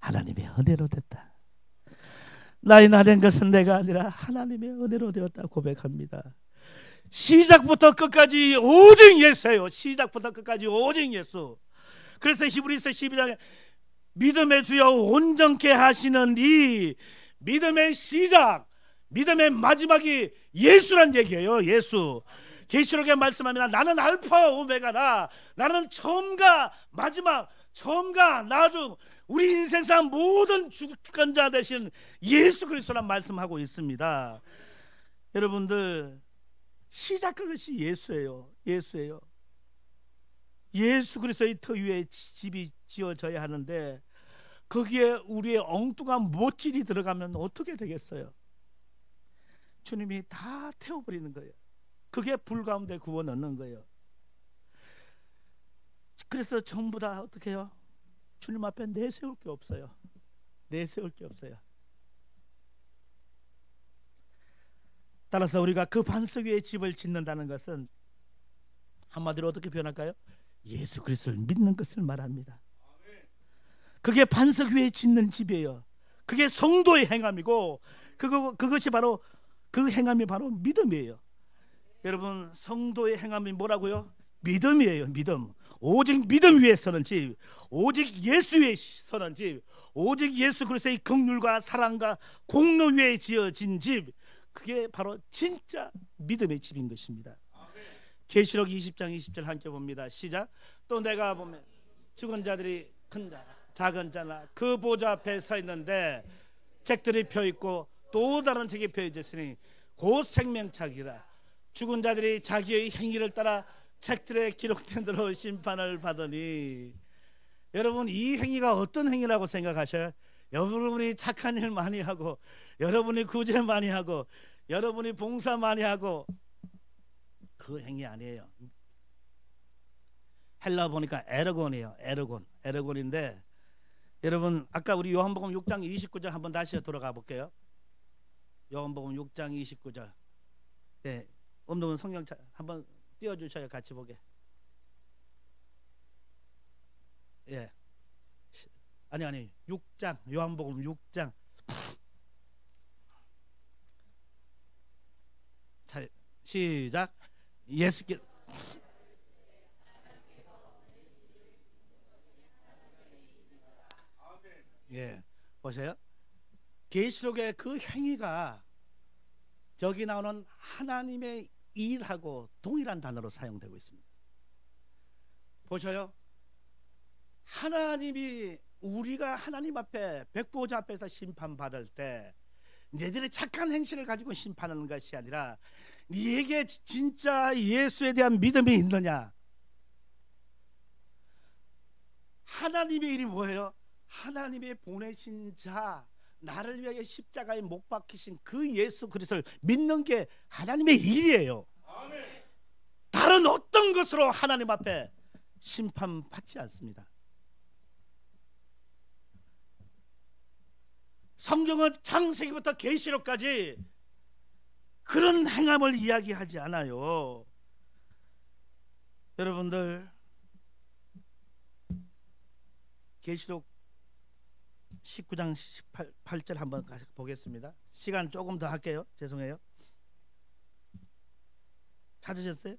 하나님의 은혜로 됐다. 나의 나된 것은 내가 아니라 하나님의 은혜로 되었다 고백합니다. 시작부터 끝까지 오직 예수예요. 시작부터 끝까지 오직 예수. 그래서 히브리서 12장에 믿음의 주여 온전케 하시는 이 믿음의 시작, 믿음의 마지막이 예수란 얘기예요. 예수. 계시록에 말씀합니다. 나는 알파 오메가라. 나는 처음과 마지막, 처음과 나중, 우리 인생상 모든 주권자 되신 예수 그리스도란 말씀하고 있습니다. 여러분들, 시작과 끝이 예수예요. 예수예요. 예수 그리스도의 터 위에 집이 지어져야 하는데 거기에 우리의 엉뚱한 못질이 들어가면 어떻게 되겠어요? 주님이 다 태워버리는 거예요. 그게 불 가운데 구워 넣는 거예요. 그래서 전부 다 어떻게 해요? 주님 앞에 내세울 게 없어요. 내세울 게 없어요. 따라서 우리가 그 반석 위에 집을 짓는다는 것은 한마디로 어떻게 표현할까요? 예수 그리스도를 믿는 것을 말합니다. 그게 반석 위에 짓는 집이에요. 그게 성도의 행함이고 그것이 바로, 그 행함이 바로 믿음이에요. 여러분, 성도의 행함이 뭐라고요? 믿음이에요. 믿음. 오직 믿음 위에 서는 집, 오직 예수 위에 서는 집, 오직 예수 그리스도의 긍휼과 사랑과 공로 위에 지어진 집, 그게 바로 진짜 믿음의 집인 것입니다. 계시록 20장 20절 함께 봅니다. 시작. 또 내가 보면 죽은 자들이 큰 자나 작은 자나 그 보좌 앞에 서 있는데 책들이 펴 있고 또 다른 책이 펴져 있으니 곧 생명책이라. 죽은 자들이 자기의 행위를 따라 책들에 기록된 대로 심판을 받으니. 여러분, 이 행위가 어떤 행위라고 생각하셔요? 여러분이 착한 일 많이 하고, 여러분이 구제 많이 하고, 여러분이 봉사 많이 하고, 그 행위 아니에요. 헬라 보니까 에르곤이에요. 에르곤인데, 여러분, 아까 우리 요한복음 6장 29절 한번 다시 돌아가 볼게요. 요한복음 6장 29절. 네, 없는 성경 한번 띄워주셔요. 같이 보게. 예. 아니 6장, 요한복음 6장. 자, 시작. 예수께 예, 보세요. 계시록의 그 행위가 저기 나오는 하나님의 일하고 동일한 단어로 사용되고 있습니다. 보셔요. 하나님이, 우리가 하나님 앞에 백보자 앞에서 심판받을 때 너희들의 착한 행실을 가지고 심판하는 것이 아니라 네게 진짜 예수에 대한 믿음이 있느냐. 하나님의 일이 뭐예요? 하나님의 보내신 자, 나를 위하여 십자가에 못 박히신 그 예수 그리스도를 믿는 게 하나님의 일이에요. 다른 어떤 것으로 하나님 앞에 심판받지 않습니다. 성경은 창세기부터 계시록까지 그런 행함을 이야기하지 않아요. 여러분들 계시록 19장 18절 한번 보겠습니다. 시간 조금 더 할게요. 죄송해요. 찾으셨어요?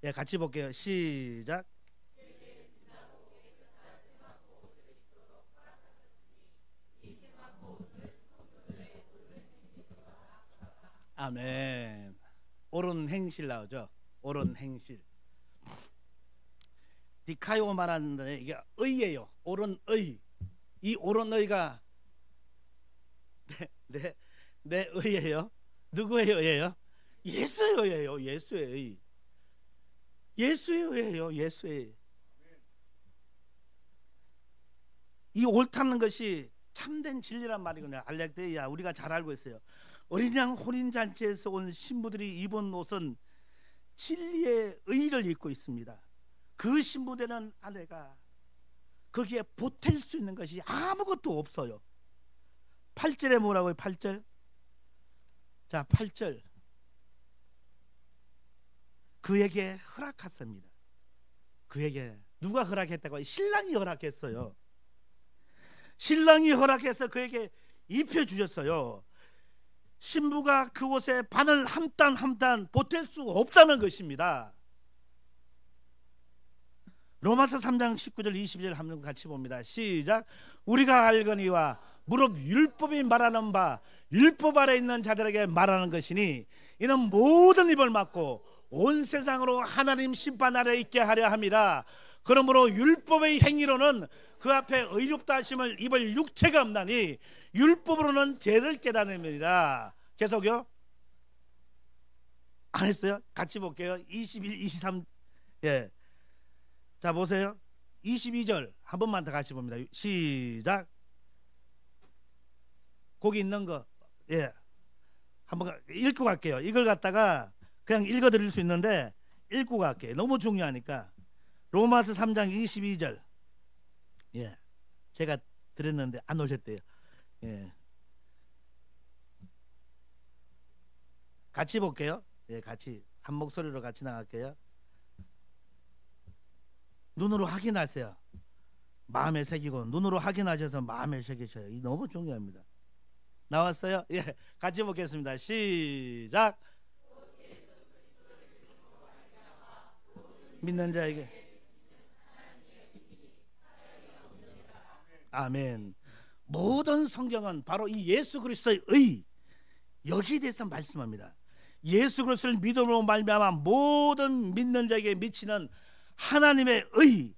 예, 같이 볼게요. 시작. 아멘. 옳은 행실 나오죠. 옳은 행실. 디카요 말하는데 이게 의예요. 옳은 의. 이 옳은 의가 내 의예요. 누구의 의예요? 예수의 의예요. 예수의 의. 예수의 의예요. 예수의. 이 옳다는 것이 참된 진리란 말이거든요. 알렉데이아 우리가 잘 알고 있어요. 어린 양 혼인잔치에서 온 신부들이 입은 옷은 진리의 의를 입고 있습니다. 그 신부되는 아내가 거기에 보탤 수 있는 것이 아무것도 없어요. 8절에 뭐라고요? 8절. 자, 8절. 그에게 허락하십니다. 그에게 누가 허락했다고? 신랑이 허락했어요. 신랑이 허락해서 그에게 입혀주셨어요. 신부가 그 옷에 바늘 한 단 한 단 보탤 수 없다는 것입니다. 로마서 3장 19절 20절 한번 같이 봅니다. 시작. 우리가 알거니와 무릇 율법이 말하는 바 율법 아래 있는 자들에게 말하는 것이니 이는 모든 입을 막고 온 세상으로 하나님 심판 아래 있게 하려 함이라. 그러므로 율법의 행위로는 그 앞에 의롭다 하심을 입을 육체가 없나니 율법으로는 죄를 깨닫느니라. 계속요. 안 했어요? 같이 볼게요. 21, 23. 예. 자, 보세요. 22절 한 번만 더 같이 봅니다. 시작. 거기 있는 거, 예, 한번 읽고 갈게요. 이걸 갖다가 그냥 읽어 드릴 수 있는데 읽고 갈게요. 너무 중요하니까. 로마서 3장 22절. 예, 제가 드렸는데 안 오셨대요. 예, 같이 볼게요. 예, 같이 한 목소리로 같이 나갈게요. 눈으로 확인하세요. 마음에 새기고 눈으로 확인하셔서 마음에 새기셔요. 이 너무 중요합니다. 나왔어요? 예, 같이 보겠습니다. 시작. 믿는 자에게 아멘. 모든 성경은 바로 이 예수 그리스도의 의, 여기에 대해서 말씀합니다. 예수 그리스도를 믿음으로 말미암아 모든 믿는 자에게 미치는 하나님의 의,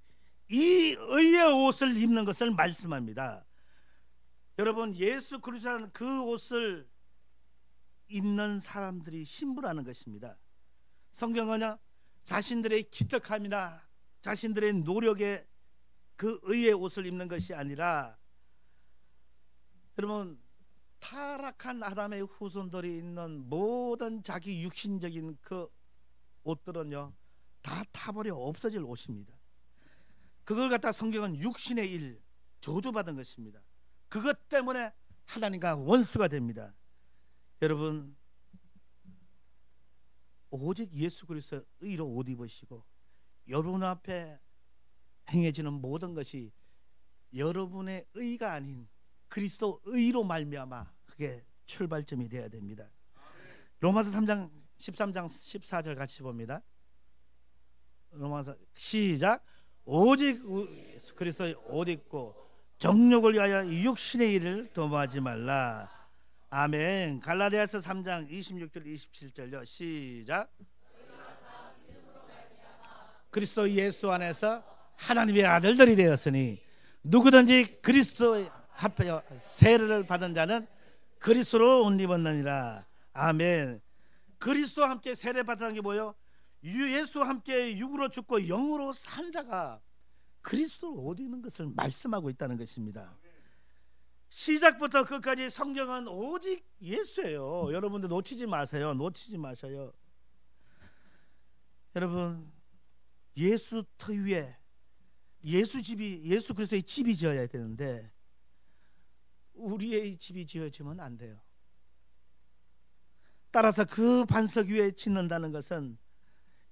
이 의의 옷을 입는 것을 말씀합니다. 여러분, 예수 그리스도라는 그 옷을 입는 사람들이 신부라는 것입니다. 성경은요, 자신들의 기특함이나 자신들의 노력에 그 의의 옷을 입는 것이 아니라, 여러분, 타락한 아담의 후손들이 있는 모든 자기 육신적인 그 옷들은요 다 타버려 없어질 옷입니다. 그걸 갖다 성경은 육신의 일, 저주받은 것입니다. 그것 때문에 하나님과 원수가 됩니다. 여러분, 오직 예수 그리스도의 의로 옷 입으시고 여러분 앞에 행해지는 모든 것이 여러분의 의가 아닌 그리스도 의로 말미암아 그게 출발점이 되어야 됩니다. 로마서 3장 13장 14절 같이 봅니다. 로마서 시작. 오직 예수 그리스도의 옷 입고 정욕을 위하여 육신의 일을 도모하지 말라. 아멘. 갈라디아서 3장 26절 27절요. 시작. 그리스도 예수 안에서 하나님의 아들들이 되었으니 누구든지 그리스도 합하여 세례를 받은 자는 그리스도로 옷 입었느니라. 아멘. 그리스도와 함께 세례 받았다는 게 뭐예요? 예수와 함께 육으로 죽고 영으로 산 자가 그리스도로 옷 입는 것을 말씀하고 있다는 것입니다. 시작부터 끝까지 성경은 오직 예수예요. 여러분들 놓치지 마세요. 놓치지 마셔요. 여러분, 예수 터 위에 예수 그리스도의 집이 지어야 되는데 우리의 집이 지어지면 안 돼요. 따라서 그 반석 위에 짓는다는 것은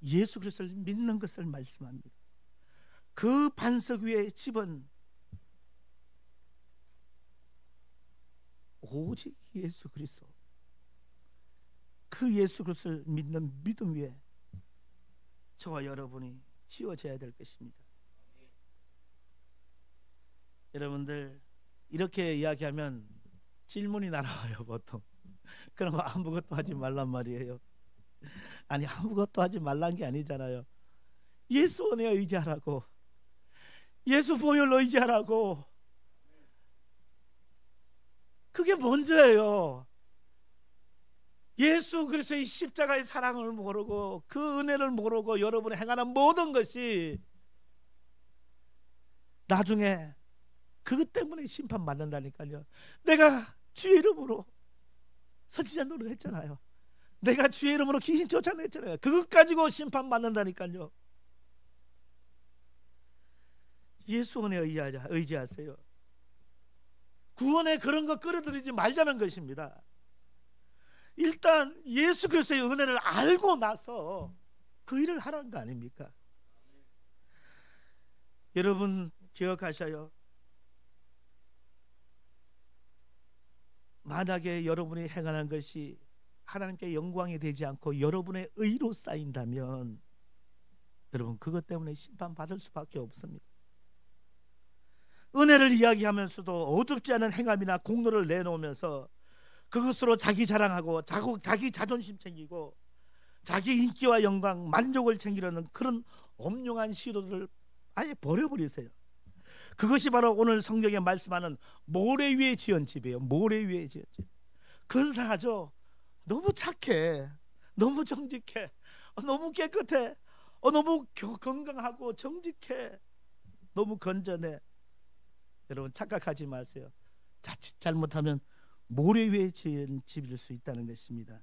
예수 그리스도를 믿는 것을 말씀합니다. 그 반석 위에 집은 오직 예수 그리스도, 그 예수 그리스도를 믿는 믿음 위에 저와 여러분이 지어져야 될 것입니다. 여러분들 이렇게 이야기하면 질문이 날아와요. 보통 그런 거 아무것도 하지 말란 말이에요. 아니, 아무것도 하지 말란 게 아니잖아요. 예수 은혜에 의지하라고, 예수 보혈로 의지하라고. 그게 먼저예요. 예수 그리스도의 십자가의 사랑을 모르고 그 은혜를 모르고 여러분이 행하는 모든 것이 나중에 그것 때문에 심판받는다니까요. 내가 주의 이름으로 선지자 노릇했잖아요. 내가 주의 이름으로 귀신 쫓아냈잖아요. 그것 가지고 심판받는다니까요. 예수 은혜에 의지하세요. 구원에 그런 거 끌어들이지 말자는 것입니다. 일단 예수 그리스도의 은혜를 알고 나서 그 일을 하라는 거 아닙니까? 여러분 기억하셔요. 만약에 여러분이 행하는 것이 하나님께 영광이 되지 않고 여러분의 의로 쌓인다면 여러분 그것 때문에 심판받을 수밖에 없습니다. 은혜를 이야기하면서도 어둡지 않은 행함이나 공로를 내놓으면서 그것으로 자기 자랑하고 자기 자존심 챙기고 자기 인기와 영광, 만족을 챙기려는 그런 엄룡한 시도를 아예 버려버리세요. 그것이 바로 오늘 성경에 말씀하는 모래 위에 지은 집이에요. 모래 위에 지은 집. 근사하죠? 너무 착해, 너무 정직해, 너무 깨끗해, 너무 건강하고 정직해, 너무 건전해. 여러분 착각하지 마세요. 자칫 잘못하면 모래 위에 지은 집일 수 있다는 것입니다.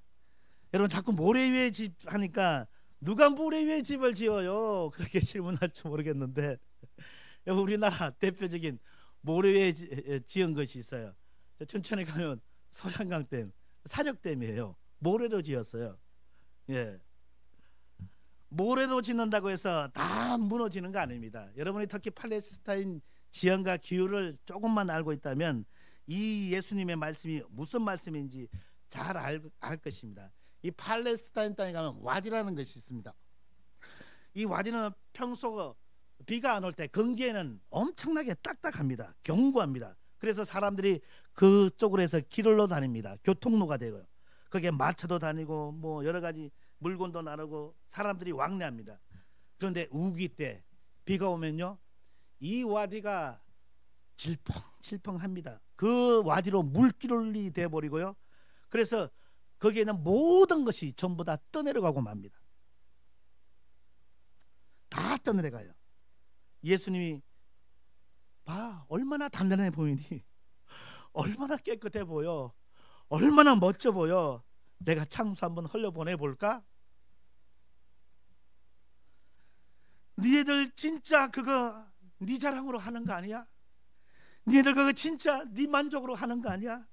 여러분 자꾸 모래 위에 집 하니까 누가 모래 위에 집을 지어요? 그렇게 질문할지 모르겠는데 우리나라 대표적인 모래 위에 지은 것이 있어요. 춘천에 가면 소양강댐, 사력댐이에요. 모래로 지었어요. 예. 모래로 짓는다고 해서 다 무너지는 거 아닙니다. 여러분이 특히 팔레스타인 지형과 기후를 조금만 알고 있다면 이 예수님의 말씀이 무슨 말씀인지 잘 알 것입니다. 이 팔레스타인 땅에 가면 와디라는 것이 있습니다. 이 와디는 평소 비가 안 올 때 건기에는 엄청나게 딱딱합니다. 견고합니다. 그래서 사람들이 그쪽으로 해서 길로 다닙니다. 교통로가 되고요. 거기에 마차도 다니고 뭐 여러 가지 물건도 나르고 사람들이 왕래합니다. 그런데 우기 때 비가 오면요, 이 와디가 질펑질펑합니다. 그 와디로 물길이 돼버리고요. 그래서 거기에 있는 모든 것이 전부 다 떠내려가고 맙니다. 다 떠내려가요. 예수님이 봐, 얼마나 단단해 보이니, 얼마나 깨끗해 보여, 얼마나 멋져 보여. 내가 창수 한번 흘려보내볼까? 니네들 진짜 그거 네 자랑으로 하는 거 아니야? 니네들 그거 진짜 네 만족으로 하는 거 아니야?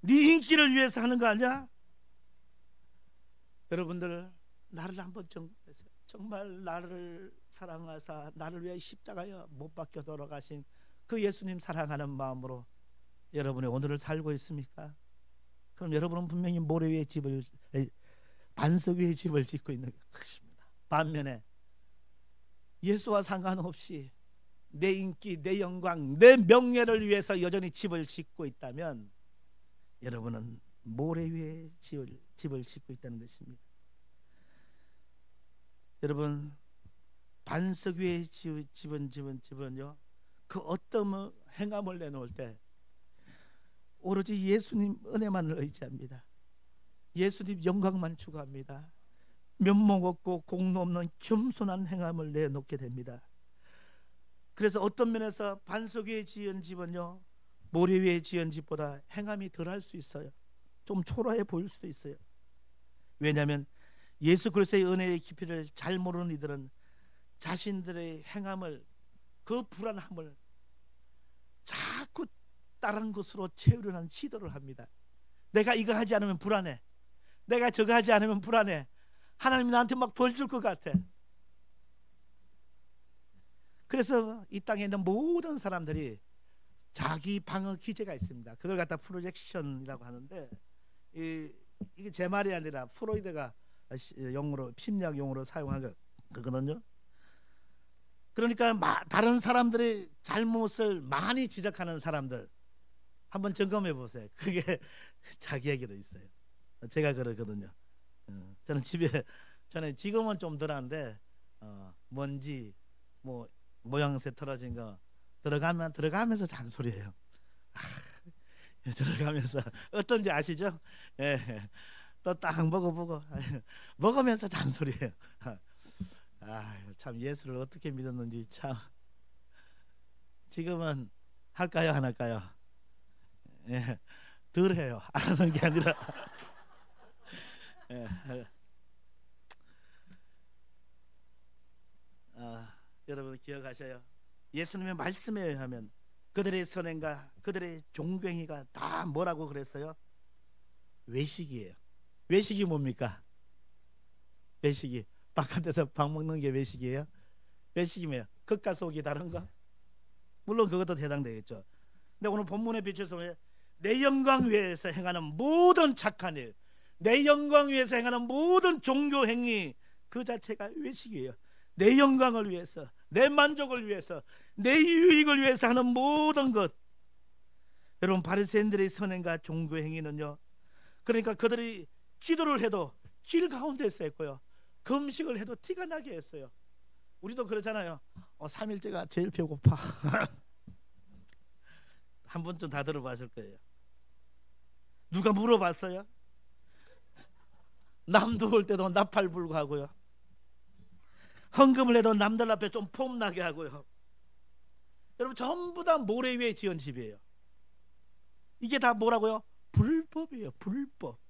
네 인기를 위해서 하는 거 아니야? 여러분들 나를 한번 정말해서 정말 나를 사랑하사 나를 위해 십자가에 못 박혀 돌아가신 그 예수님 사랑하는 마음으로 여러분의 오늘을 살고 있습니까? 그럼 여러분은 분명히 모래 위에 집을, 반석 위에 집을 짓고 있는 것입니다. 반면에 예수와 상관없이 내 인기, 내 영광, 내 명예를 위해서 여전히 집을 짓고 있다면 여러분은 모래 위에 집을 짓고 있다는 것입니다. 여러분 반석 위에 집은요, 그 어떤 행함을 내놓을 때 오로지 예수님 은혜만을 의지합니다. 예수님 영광만 추구합니다. 면목 없고 공로 없는 겸손한 행함을 내놓게 됩니다. 그래서 어떤 면에서 반석 위에 지은 집은요, 모래 위에 지은 집보다 행함이 덜할 수 있어요. 좀 초라해 보일 수도 있어요. 왜냐하면 예수 그리스도의 은혜의 깊이를 잘 모르는 이들은 자신들의 행함을, 그 불안함을 자꾸 다른 것으로 채우려는 시도를 합니다. 내가 이거 하지 않으면 불안해, 내가 저거 하지 않으면 불안해, 하나님이 나한테 막 벌 줄 것 같아. 그래서 이 땅에 있는 모든 사람들이 자기 방어 기제가 있습니다. 그걸 갖다 프로젝션이라고 하는데, 이게 제 말이 아니라 프로이드가 용어로, 심리학 용어로 사용한 거거든요. 그러니까 다른 사람들의 잘못을 많이 지적하는 사람들 한번 점검해 보세요. 그게 자기에게도 있어요. 제가 그러거든요. 저는 집에, 저는 지금은 좀 덜한데 먼지 뭐 모양새 틀어진 거 들어가면서 잔소리해요. 들어가면서 어떤지 아시죠? 예. 또 딱 먹어보고 먹으면서 잔소리해요. 참 예수를 어떻게 믿었는지 참. 지금은 할까요, 안 할까요? 예, 덜 해요. 안 하는 게 아니라. 예. 여러분 기억하셔요. 예수님의 말씀에 의하면 그들의 선행과 그들의 종교행위가 다 뭐라고 그랬어요? 외식이에요. 외식이 뭡니까? 외식이 바깥에서 밥 먹는 게 외식이에요? 외식이 뭐예요? 겉과 속이 다른 거? 물론 그것도 해당되겠죠. 근데 오늘 본문에 비춰서 내 영광 위에서 행하는 모든 착한 일, 내 영광 위에서 행하는 모든 종교 행위, 그 자체가 외식이에요. 내 영광을 위해서, 내 만족을 위해서, 내 유익을 위해서 하는 모든 것. 여러분, 바리새인들의 선행과 종교 행위는요, 그러니까 그들이 기도를 해도 길 가운데서 했고요, 금식을 해도 티가 나게 했어요. 우리도 그러잖아요. 3일째가 제일 배고파. 한 번쯤 다 들어봤을 거예요. 누가 물어봤어요? 남도 올 때도 나팔 불고 하고요, 헌금을 해도 남들 앞에 좀 폼나게 하고요. 여러분, 전부 다 모래 위에 지은 집이에요. 이게 다 뭐라고요? 불법이에요. 불법.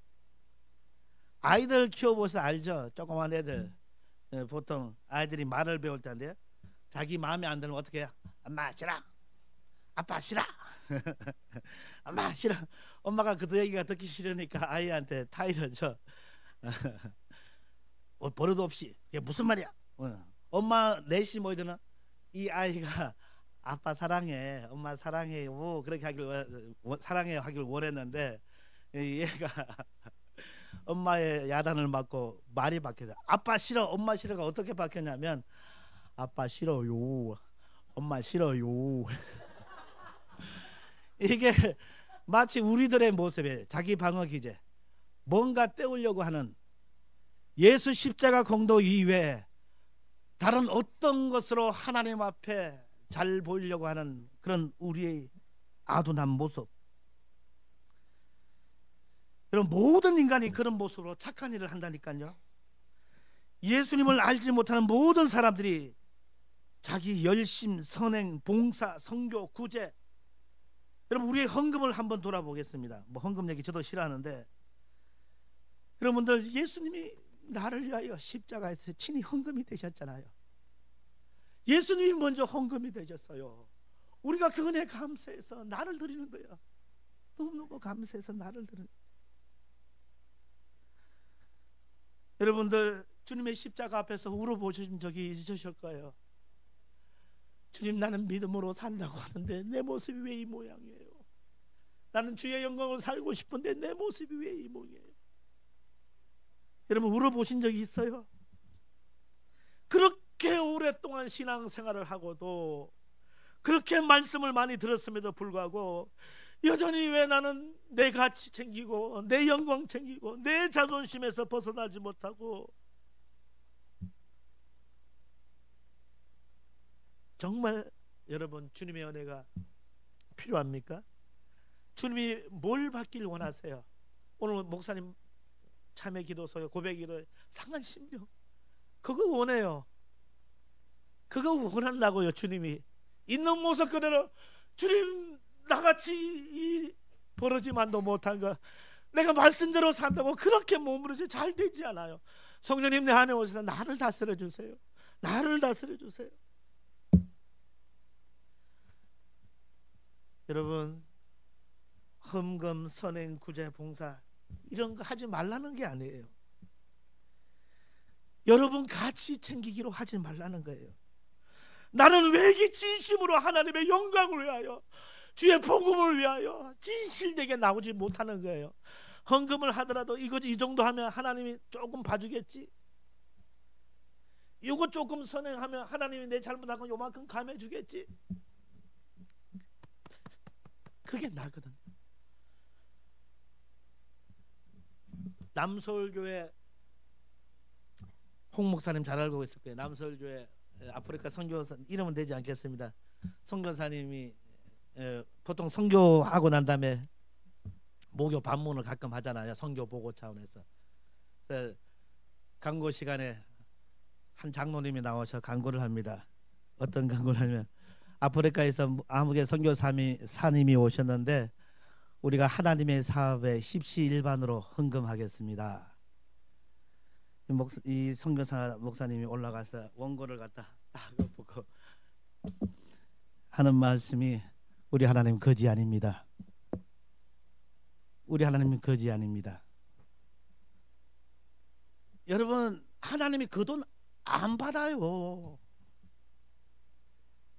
아이들 키워보셔서 알죠? 조그만 애들, 보통 아이들이 말을 배울 때인데 자기 마음에 안 들면 어떻게 해요? 엄마 싫어, 아빠 싫어. 엄마 싫어. 엄마가 그 얘기가 듣기 싫으니까 아이한테 타이를 줘. 버릇 없이. 이게 무슨 말이야? 엄마 넷이 모이더나 이 아이가 아빠 사랑해, 엄마 사랑해요, 그렇게 하길, 사랑해 하길 원했는데 얘가 엄마의 야단을 맞고 말이 바뀌어서 아빠 싫어, 엄마 싫어가 어떻게 바뀌었냐면 아빠 싫어요, 엄마 싫어요. 이게 마치 우리들의 모습에 자기 방어 기제, 뭔가 때우려고 하는, 예수 십자가 공도 이외에 다른 어떤 것으로 하나님 앞에 잘 보이려고 하는 그런 우리의 아둔한 모습. 여러분, 모든 인간이 그런 모습으로 착한 일을 한다니까요. 예수님을 알지 못하는 모든 사람들이 자기 열심, 선행, 봉사, 선교, 구제. 여러분, 우리의 헌금을 한번 돌아보겠습니다. 뭐 헌금 얘기 저도 싫어하는데, 여러분들, 예수님이 나를 위하여 십자가에서 친히 헌금이 되셨잖아요. 예수님이 먼저 헌금이 되셨어요. 우리가 그 은혜에 감사해서 나를 드리는 거예요. 너무너무 감사해서 나를 드리는 거예요. 여러분들, 주님의 십자가 앞에서 울어보신 적이 있으실 거예요. 주님, 나는 믿음으로 산다고 하는데 내 모습이 왜 이 모양이에요? 나는 주의 영광을 살고 싶은데 내 모습이 왜 이 모양이에요? 여러분, 울어보신 적이 있어요? 그렇게 오랫동안 신앙생활을 하고도, 그렇게 말씀을 많이 들었음에도 불구하고 여전히 왜 나는 내 가치 챙기고 내 영광 챙기고 내 자존심에서 벗어나지 못하고, 정말 여러분, 주님의 은혜가 필요합니까? 주님이 뭘 받길 원하세요? 오늘 목사님 참회 기도서에 고백 기도에 상한 심령, 그거 원해요. 그거 원한다고요. 주님이 있는 모습 그대로, 주님 나같이 이 버러지만도 못한 거 내가 말씀대로 산다고 그렇게 몸부림치 잘 되지 않아요. 성령님 내 안에 오셔서 나를 다스려 주세요. 나를 다스려 주세요. 여러분, 험금, 선행, 구제, 봉사 이런 거 하지 말라는 게 아니에요. 여러분 가치 챙기기로 하지 말라는 거예요. 나는 왜 진심으로 하나님의 영광을 위하여, 주의 복음을 위하여 진실되게 나오지 못하는 거예요. 헌금을 하더라도 이거 이 정도 하면 하나님이 조금 봐주겠지, 이거 조금 선행하면 하나님이 내 잘못한 건 요만큼 감해 주겠지, 그게 나거든. 남서울교회 홍 목사님 잘 알고 있을 거예요. 남서울교회 아프리카 선교사, 이름은 되지 않겠습니다. 선교사님이 보통 선교하고 난 다음에 목요 반문을 가끔 하잖아요. 선교 보고 차원에서. 강고 시간에 한 장로님이 나와서 강고를 합니다. 어떤 강고를 하냐면, 아프리카에서 아무개 선교사님이 오셨는데 우리가 하나님의 사업에 십시일반으로 헌금하겠습니다. 이 선교사 목사님이 올라가서 원고를 갖다 딱 보고 하는 말씀이, 우리 하나님 거지 아닙니다. 우리 하나님은 거지 아닙니다. 여러분, 하나님이 그 돈 안 받아요.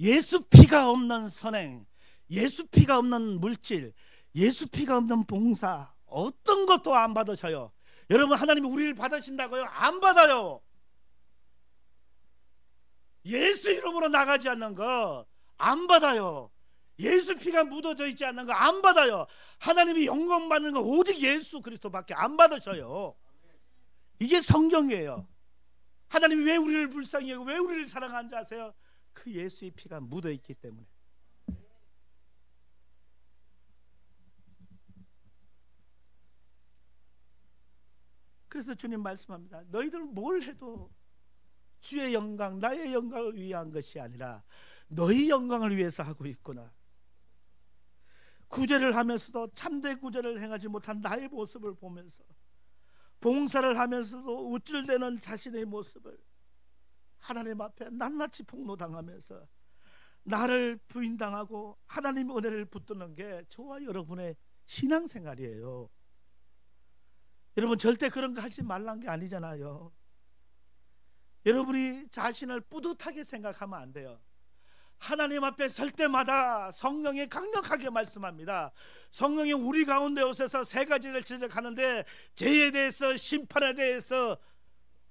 예수 피가 없는 선행, 예수 피가 없는 물질, 예수 피가 없는 봉사, 어떤 것도 안 받으셔요. 여러분, 하나님이 우리를 받으신다고요? 안 받아요. 예수 이름으로 나가지 않는 거 안 받아요. 예수 피가 묻어져 있지 않는 거 안 받아요. 하나님이 영광 받는 거 오직 예수 그리스도밖에 안 받으셔요. 이게 성경이에요. 하나님이 왜 우리를 불쌍히 여기고 왜 우리를 사랑하는지 아세요? 그 예수의 피가 묻어 있기 때문에. 그래서 주님 말씀합니다. 너희들 뭘 해도 주의 영광, 나의 영광을 위한 것이 아니라 너희 영광을 위해서 하고 있구나. 구제를 하면서도 참된 구제를 행하지 못한 나의 모습을 보면서, 봉사를 하면서도 우쭐대는 자신의 모습을 하나님 앞에 낱낱이 폭로당하면서 나를 부인당하고 하나님의 은혜를 붙드는 게 저와 여러분의 신앙생활이에요. 여러분, 절대 그런 거 하지 말란 게 아니잖아요. 여러분이 자신을 뿌듯하게 생각하면 안 돼요. 하나님 앞에 설 때마다 성령이 강력하게 말씀합니다. 성령이 우리 가운데 오셔서 세 가지를 지적하는데, 죄에 대해서, 심판에 대해서,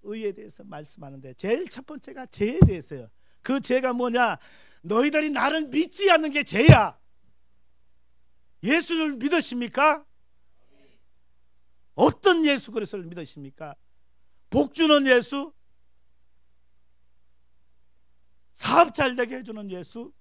의에 대해서 말씀하는데, 제일 첫 번째가 죄에 대해서요. 그 죄가 뭐냐? 너희들이 나를 믿지 않는 게 죄야. 예수를 믿으십니까? 어떤 예수 그리스도를 믿으십니까? 복 주는 예수? 사업 잘 되게 해주는 예수?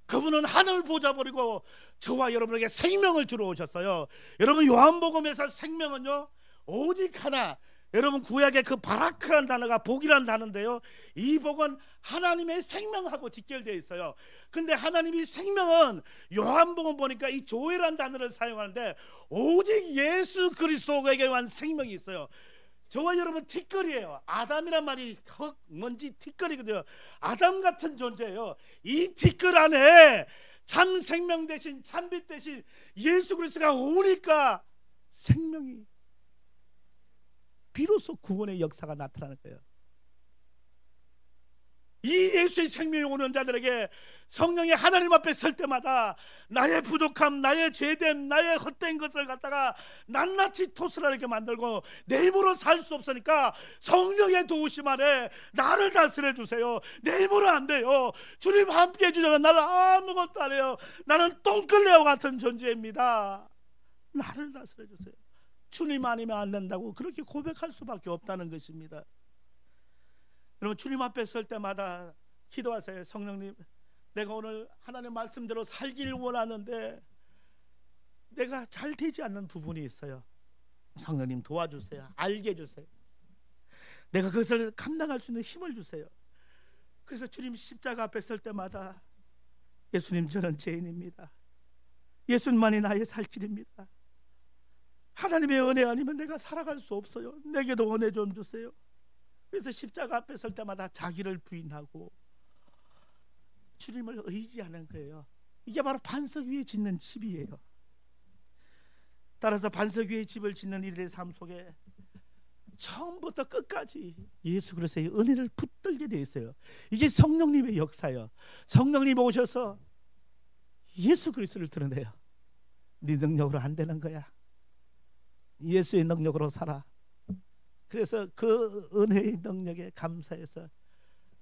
그분은 하늘 보좌 버리고 저와 여러분에게 생명을 주러 오셨어요. 여러분, 요한복음에서 생명은요 오직 하나, 여러분 구약의 그 바라크란 단어가 복이란 단어인데요, 이 복은 하나님의 생명하고 직결되어 있어요. 근데 하나님이 생명은 요한복음 보니까 이 조회란 단어를 사용하는데 오직 예수 그리스도에게만 생명이 있어요. 저와 여러분 티끌이에요. 아담이란 말이 흙, 먼지, 티끌이거든요. 아담 같은 존재예요. 이 티끌 안에 참 생명 대신, 참빛 대신 예수 그리스도가 오니까 생명이, 비로소 구원의 역사가 나타나는 거예요. 이 예수의 생명이 오는 자들에게 성령이 하나님 앞에 설 때마다 나의 부족함, 나의 죄됨, 나의 헛된 것을 갖다가 낱낱이 토설하게 만들고, 내 힘으로 살 수 없으니까 성령의 도우심 안에 나를 다스려 주세요. 내 힘으로 안 돼요. 주님 함께 해주셔서 나는 아무것도 안 해요. 나는 똥끌레와 같은 존재입니다. 나를 다스려 주세요. 주님 아니면 안 된다고 그렇게 고백할 수밖에 없다는 것입니다. 여러분, 주님 앞에 설 때마다 기도하세요. 성령님, 내가 오늘 하나님의 말씀대로 살기를 원하는데 내가 잘 되지 않는 부분이 있어요. 성령님 도와주세요. 알게 해주세요. 내가 그것을 감당할 수 있는 힘을 주세요. 그래서 주님 십자가 앞에 설 때마다, 예수님, 저는 죄인입니다. 예수님만이 나의 살 길입니다. 하나님의 은혜 아니면 내가 살아갈 수 없어요. 내게도 은혜 좀 주세요. 그래서 십자가 앞에 설 때마다 자기를 부인하고 주님을 의지하는 거예요. 이게 바로 반석 위에 짓는 집이에요. 따라서 반석 위에 집을 짓는 이들의 삶 속에 처음부터 끝까지 예수 그리스도의 은혜를 붙들게 되어 있어요. 이게 성령님의 역사예요. 성령님 오셔서 예수 그리스도를 드러내요. 네 능력으로 안 되는 거야. 예수의 능력으로 살아. 그래서 그 은혜의 능력에 감사해서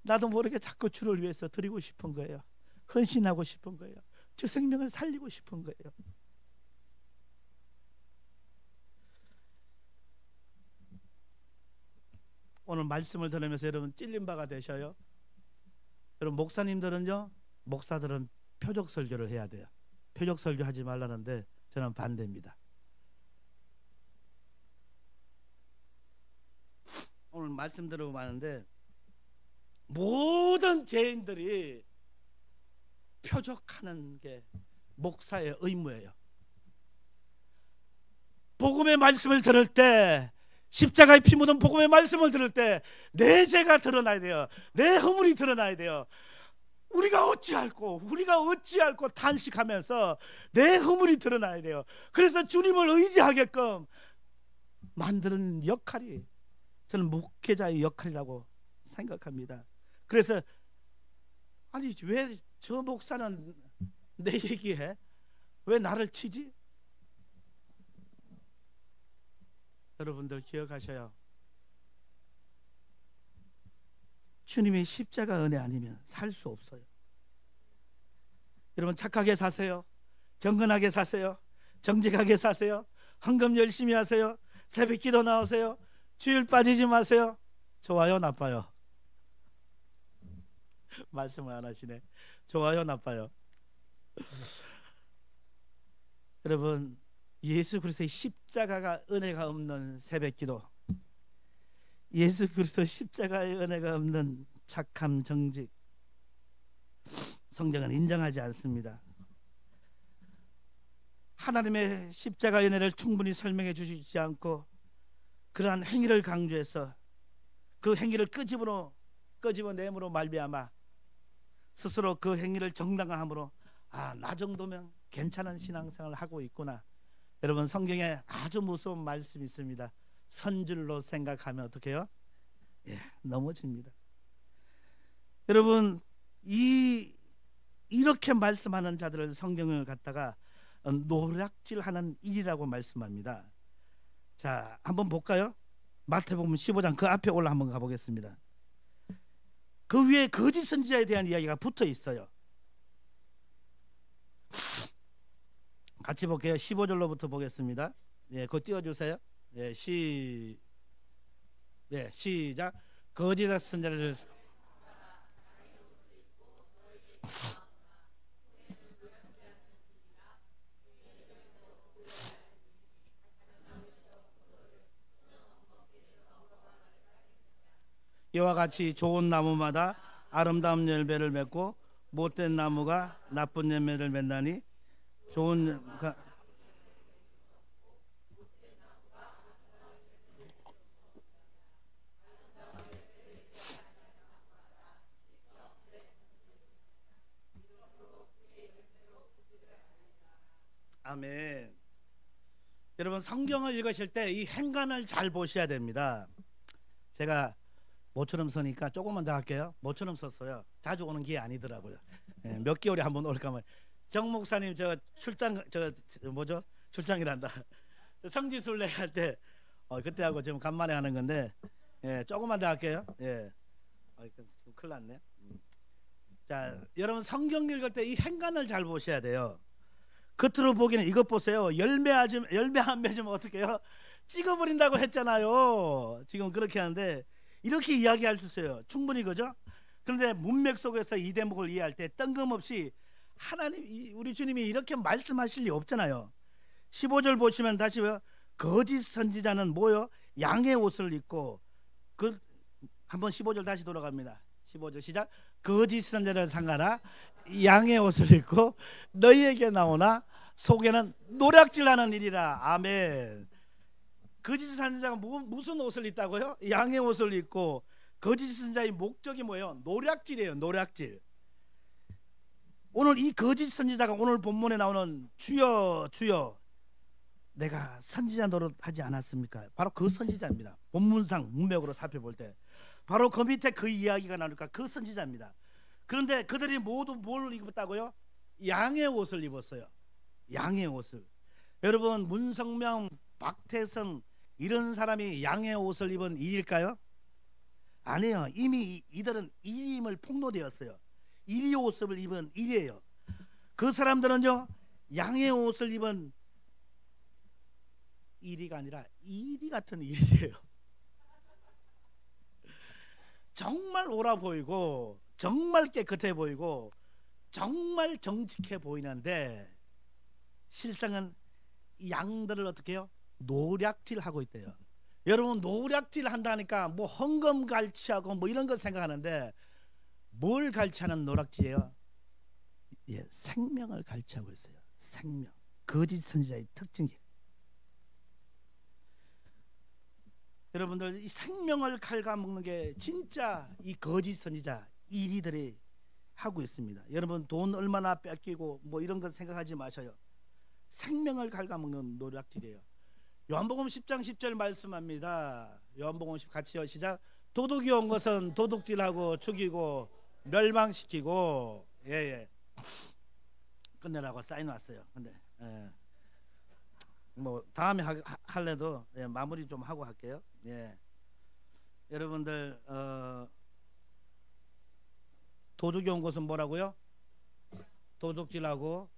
나도 모르게 자꾸 주를 위해서 드리고 싶은 거예요. 헌신하고 싶은 거예요. 저 생명을 살리고 싶은 거예요. 오늘 말씀을 들으면서 여러분 찔린 바가 되셔요. 여러분 목사님들은요, 목사들은 표적 설교를 해야 돼요. 표적 설교 하지 말라는데 저는 반대입니다. 오늘 말씀 들어보고 마는데 모든 죄인들이 표적하는 게 목사의 의무예요. 복음의 말씀을 들을 때, 십자가의 피 묻은 복음의 말씀을 들을 때 내 죄가 드러나야 돼요. 내 허물이 드러나야 돼요. 우리가 어찌할꼬 탄식하면서 내 허물이 드러나야 돼요. 그래서 주님을 의지하게끔 만드는 역할이 저는 목회자의 역할이라고 생각합니다. 그래서 아니 왜 저 목사는 내 얘기해? 왜 나를 치지? 여러분들 기억하셔요. 주님의 십자가 은혜 아니면 살 수 없어요. 여러분 착하게 사세요. 경건하게 사세요. 정직하게 사세요. 헌금 열심히 하세요. 새벽기도 나오세요. 주일 빠지지 마세요. 좋아요, 나빠요? 말씀을 안 하시네. 좋아요, 나빠요? 여러분 예수 그리스도의 십자가가 은혜가 없는 새벽기도, 예수 그리스도 십자가의 은혜가 없는 착함, 정직, 성경은 인정하지 않습니다. 하나님의 십자가 은혜를 충분히 설명해 주시지 않고 그러한 행위를 강조해서 그 행위를 끄집어내므로 말미암아 스스로 그 행위를 정당화함으로 나 정도면 괜찮은 신앙생활을 하고 있구나. 여러분 성경에 아주 무서운 말씀이 있습니다. 선줄로 생각하면 어떻게 해요? 넘어집니다. 여러분 이렇게 말씀하는 자들을 성경을 갖다가 노략질하는 일이라고 말씀합니다. 자, 한번 볼까요? 마태복음 15장 그 앞에 올라 한번 가보겠습니다. 그 위에 거짓 선지자에 대한 이야기가 붙어 있어요. 같이 볼게요. 15절로부터 보겠습니다. 그거 띄워주세요. 시작. 거짓 선지자를 이와 같이 좋은 나무마다 아름다운 열매를 맺고 못된 나무가 나쁜 열매를 맺나니 좋은 아멘. 여러분 성경을 읽으실 때 이 행간을 잘 보셔야 됩니다. 제가 모처럼 서니까 조금만 더 할게요. 모처럼 섰어요. 자주 오는 게 아니더라고요. 몇 개월에 한 번 올까 하면 정 목사님 출장이란다. 성지순례 할 때 그때하고 지금 간만에 하는 건데 조금만 더 할게요. 큰일 났네. 자, 여러분 성경 읽을 때 이 행간을 잘 보셔야 돼요. 겉으로 보기는 이것 보세요. 열매 안 맺으면 어떻게 해요? 찍어버린다고 했잖아요. 지금 그렇게 하는데 이렇게 이야기할 수 있어요. 충분히 그죠? 그런데 문맥 속에서 이 대목을 이해할 때 뜬금없이 하나님 우리 주님이 이렇게 말씀하실 리 없잖아요. 15절 보시면 다시 거짓 선지자는 뭐요? 양의 옷을 입고 한번 15절 다시 돌아갑니다. 15절 시작. 거짓 선지자를 삼가라. 양의 옷을 입고 너희에게 나오나 속에는 노략질하는 일이라. 아멘. 거짓 선지자가 무슨 옷을 입다고요? 양의 옷을 입고 거짓 선지자의 목적이 뭐예요? 노략질이에요. 노략질. 오늘 이 거짓 선지자가 오늘 본문에 나오는 주여 주여 내가 선지자 노릇하지 않았습니까? 바로 그 선지자입니다. 본문상 문맥으로 살펴볼 때 바로 그 밑에 그 이야기가 나오니까 그 선지자입니다. 그런데 그들이 모두 뭘 입었다고요? 양의 옷을 입었어요. 양의 옷을. 여러분 문성명, 박태성 이런 사람이 양의 옷을 입은 일일까요? 아니에요. 이미 이들은 일임을 폭로되었어요. 일이 옷을 입은 일이에요. 그 사람들은요 양의 옷을 입은 일이가 아니라 일이 같은 일이에요. 정말 옳아 보이고 정말 깨끗해 보이고 정말 정직해 보이는데 실상은 이 양들을 어떻게 해요? 노략질하고 있대요. 여러분 노략질 한다니까 뭐 헌금 갈취하고 뭐 이런 거 생각하는데 뭘 갈취하는 노략질이에요? 예, 생명을 갈취하고 있어요. 생명. 거짓 선지자의 특징이에요. 여러분들 이 생명을 갉아먹는 게 진짜 이 거짓 선지자 이리들이 하고 있습니다. 여러분 돈 얼마나 뺏기고 뭐 이런 거 생각하지 마셔요. 생명을 갉아먹는 노략질이에요. 요한복음 10장 10절 말씀합니다. 요한복음 10 같이요 시작. 도둑이 온 것은 도둑질하고 죽이고 멸망시키고 예예 끝내라고 사인 왔어요. 근데 뭐 다음에 할래도 마무리 좀 하고 할게요. 예, 여러분들 도둑이 온 것은 뭐라고요? 도둑질하고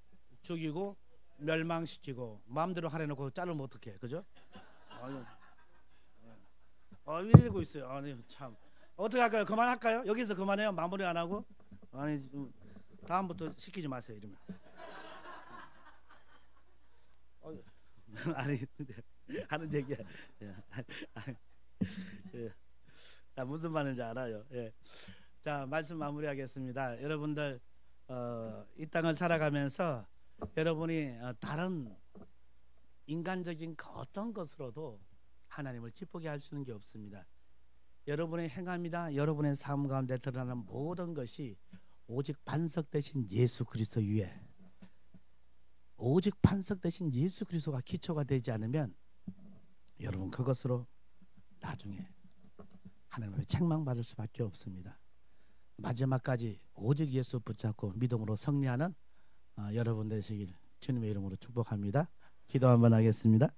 죽이고 멸망시키고 마음대로 하려놓고 자르면 어떡해, 그죠? 이러고 있어요. 아니 참 어떻게 할까요? 그만할까요? 여기서 그만해요? 마무리 안 하고? 아니 다음부터 시키지 마세요 이러면. 아니 하는 얘기야. 무슨 말인지 알아요. 예. 자 말씀 마무리하겠습니다. 여러분들 이 땅을 살아가면서 여러분이 다른 인간적인 어떤 것으로도 하나님을 기쁘게 할 수 있는 게 없습니다. 여러분의 행함이나 여러분의 삶 가운데 드러나는 모든 것이 오직 반석 되신 예수 그리스도 위에 오직 반석 되신 예수 그리스도가 기초가 되지 않으면 여러분 그것으로 나중에 하나님의 책망받을 수밖에 없습니다. 마지막까지 오직 예수 붙잡고 믿음으로 승리하는 여러분 되시길 주님의 이름으로 축복합니다. 기도 한번 하겠습니다.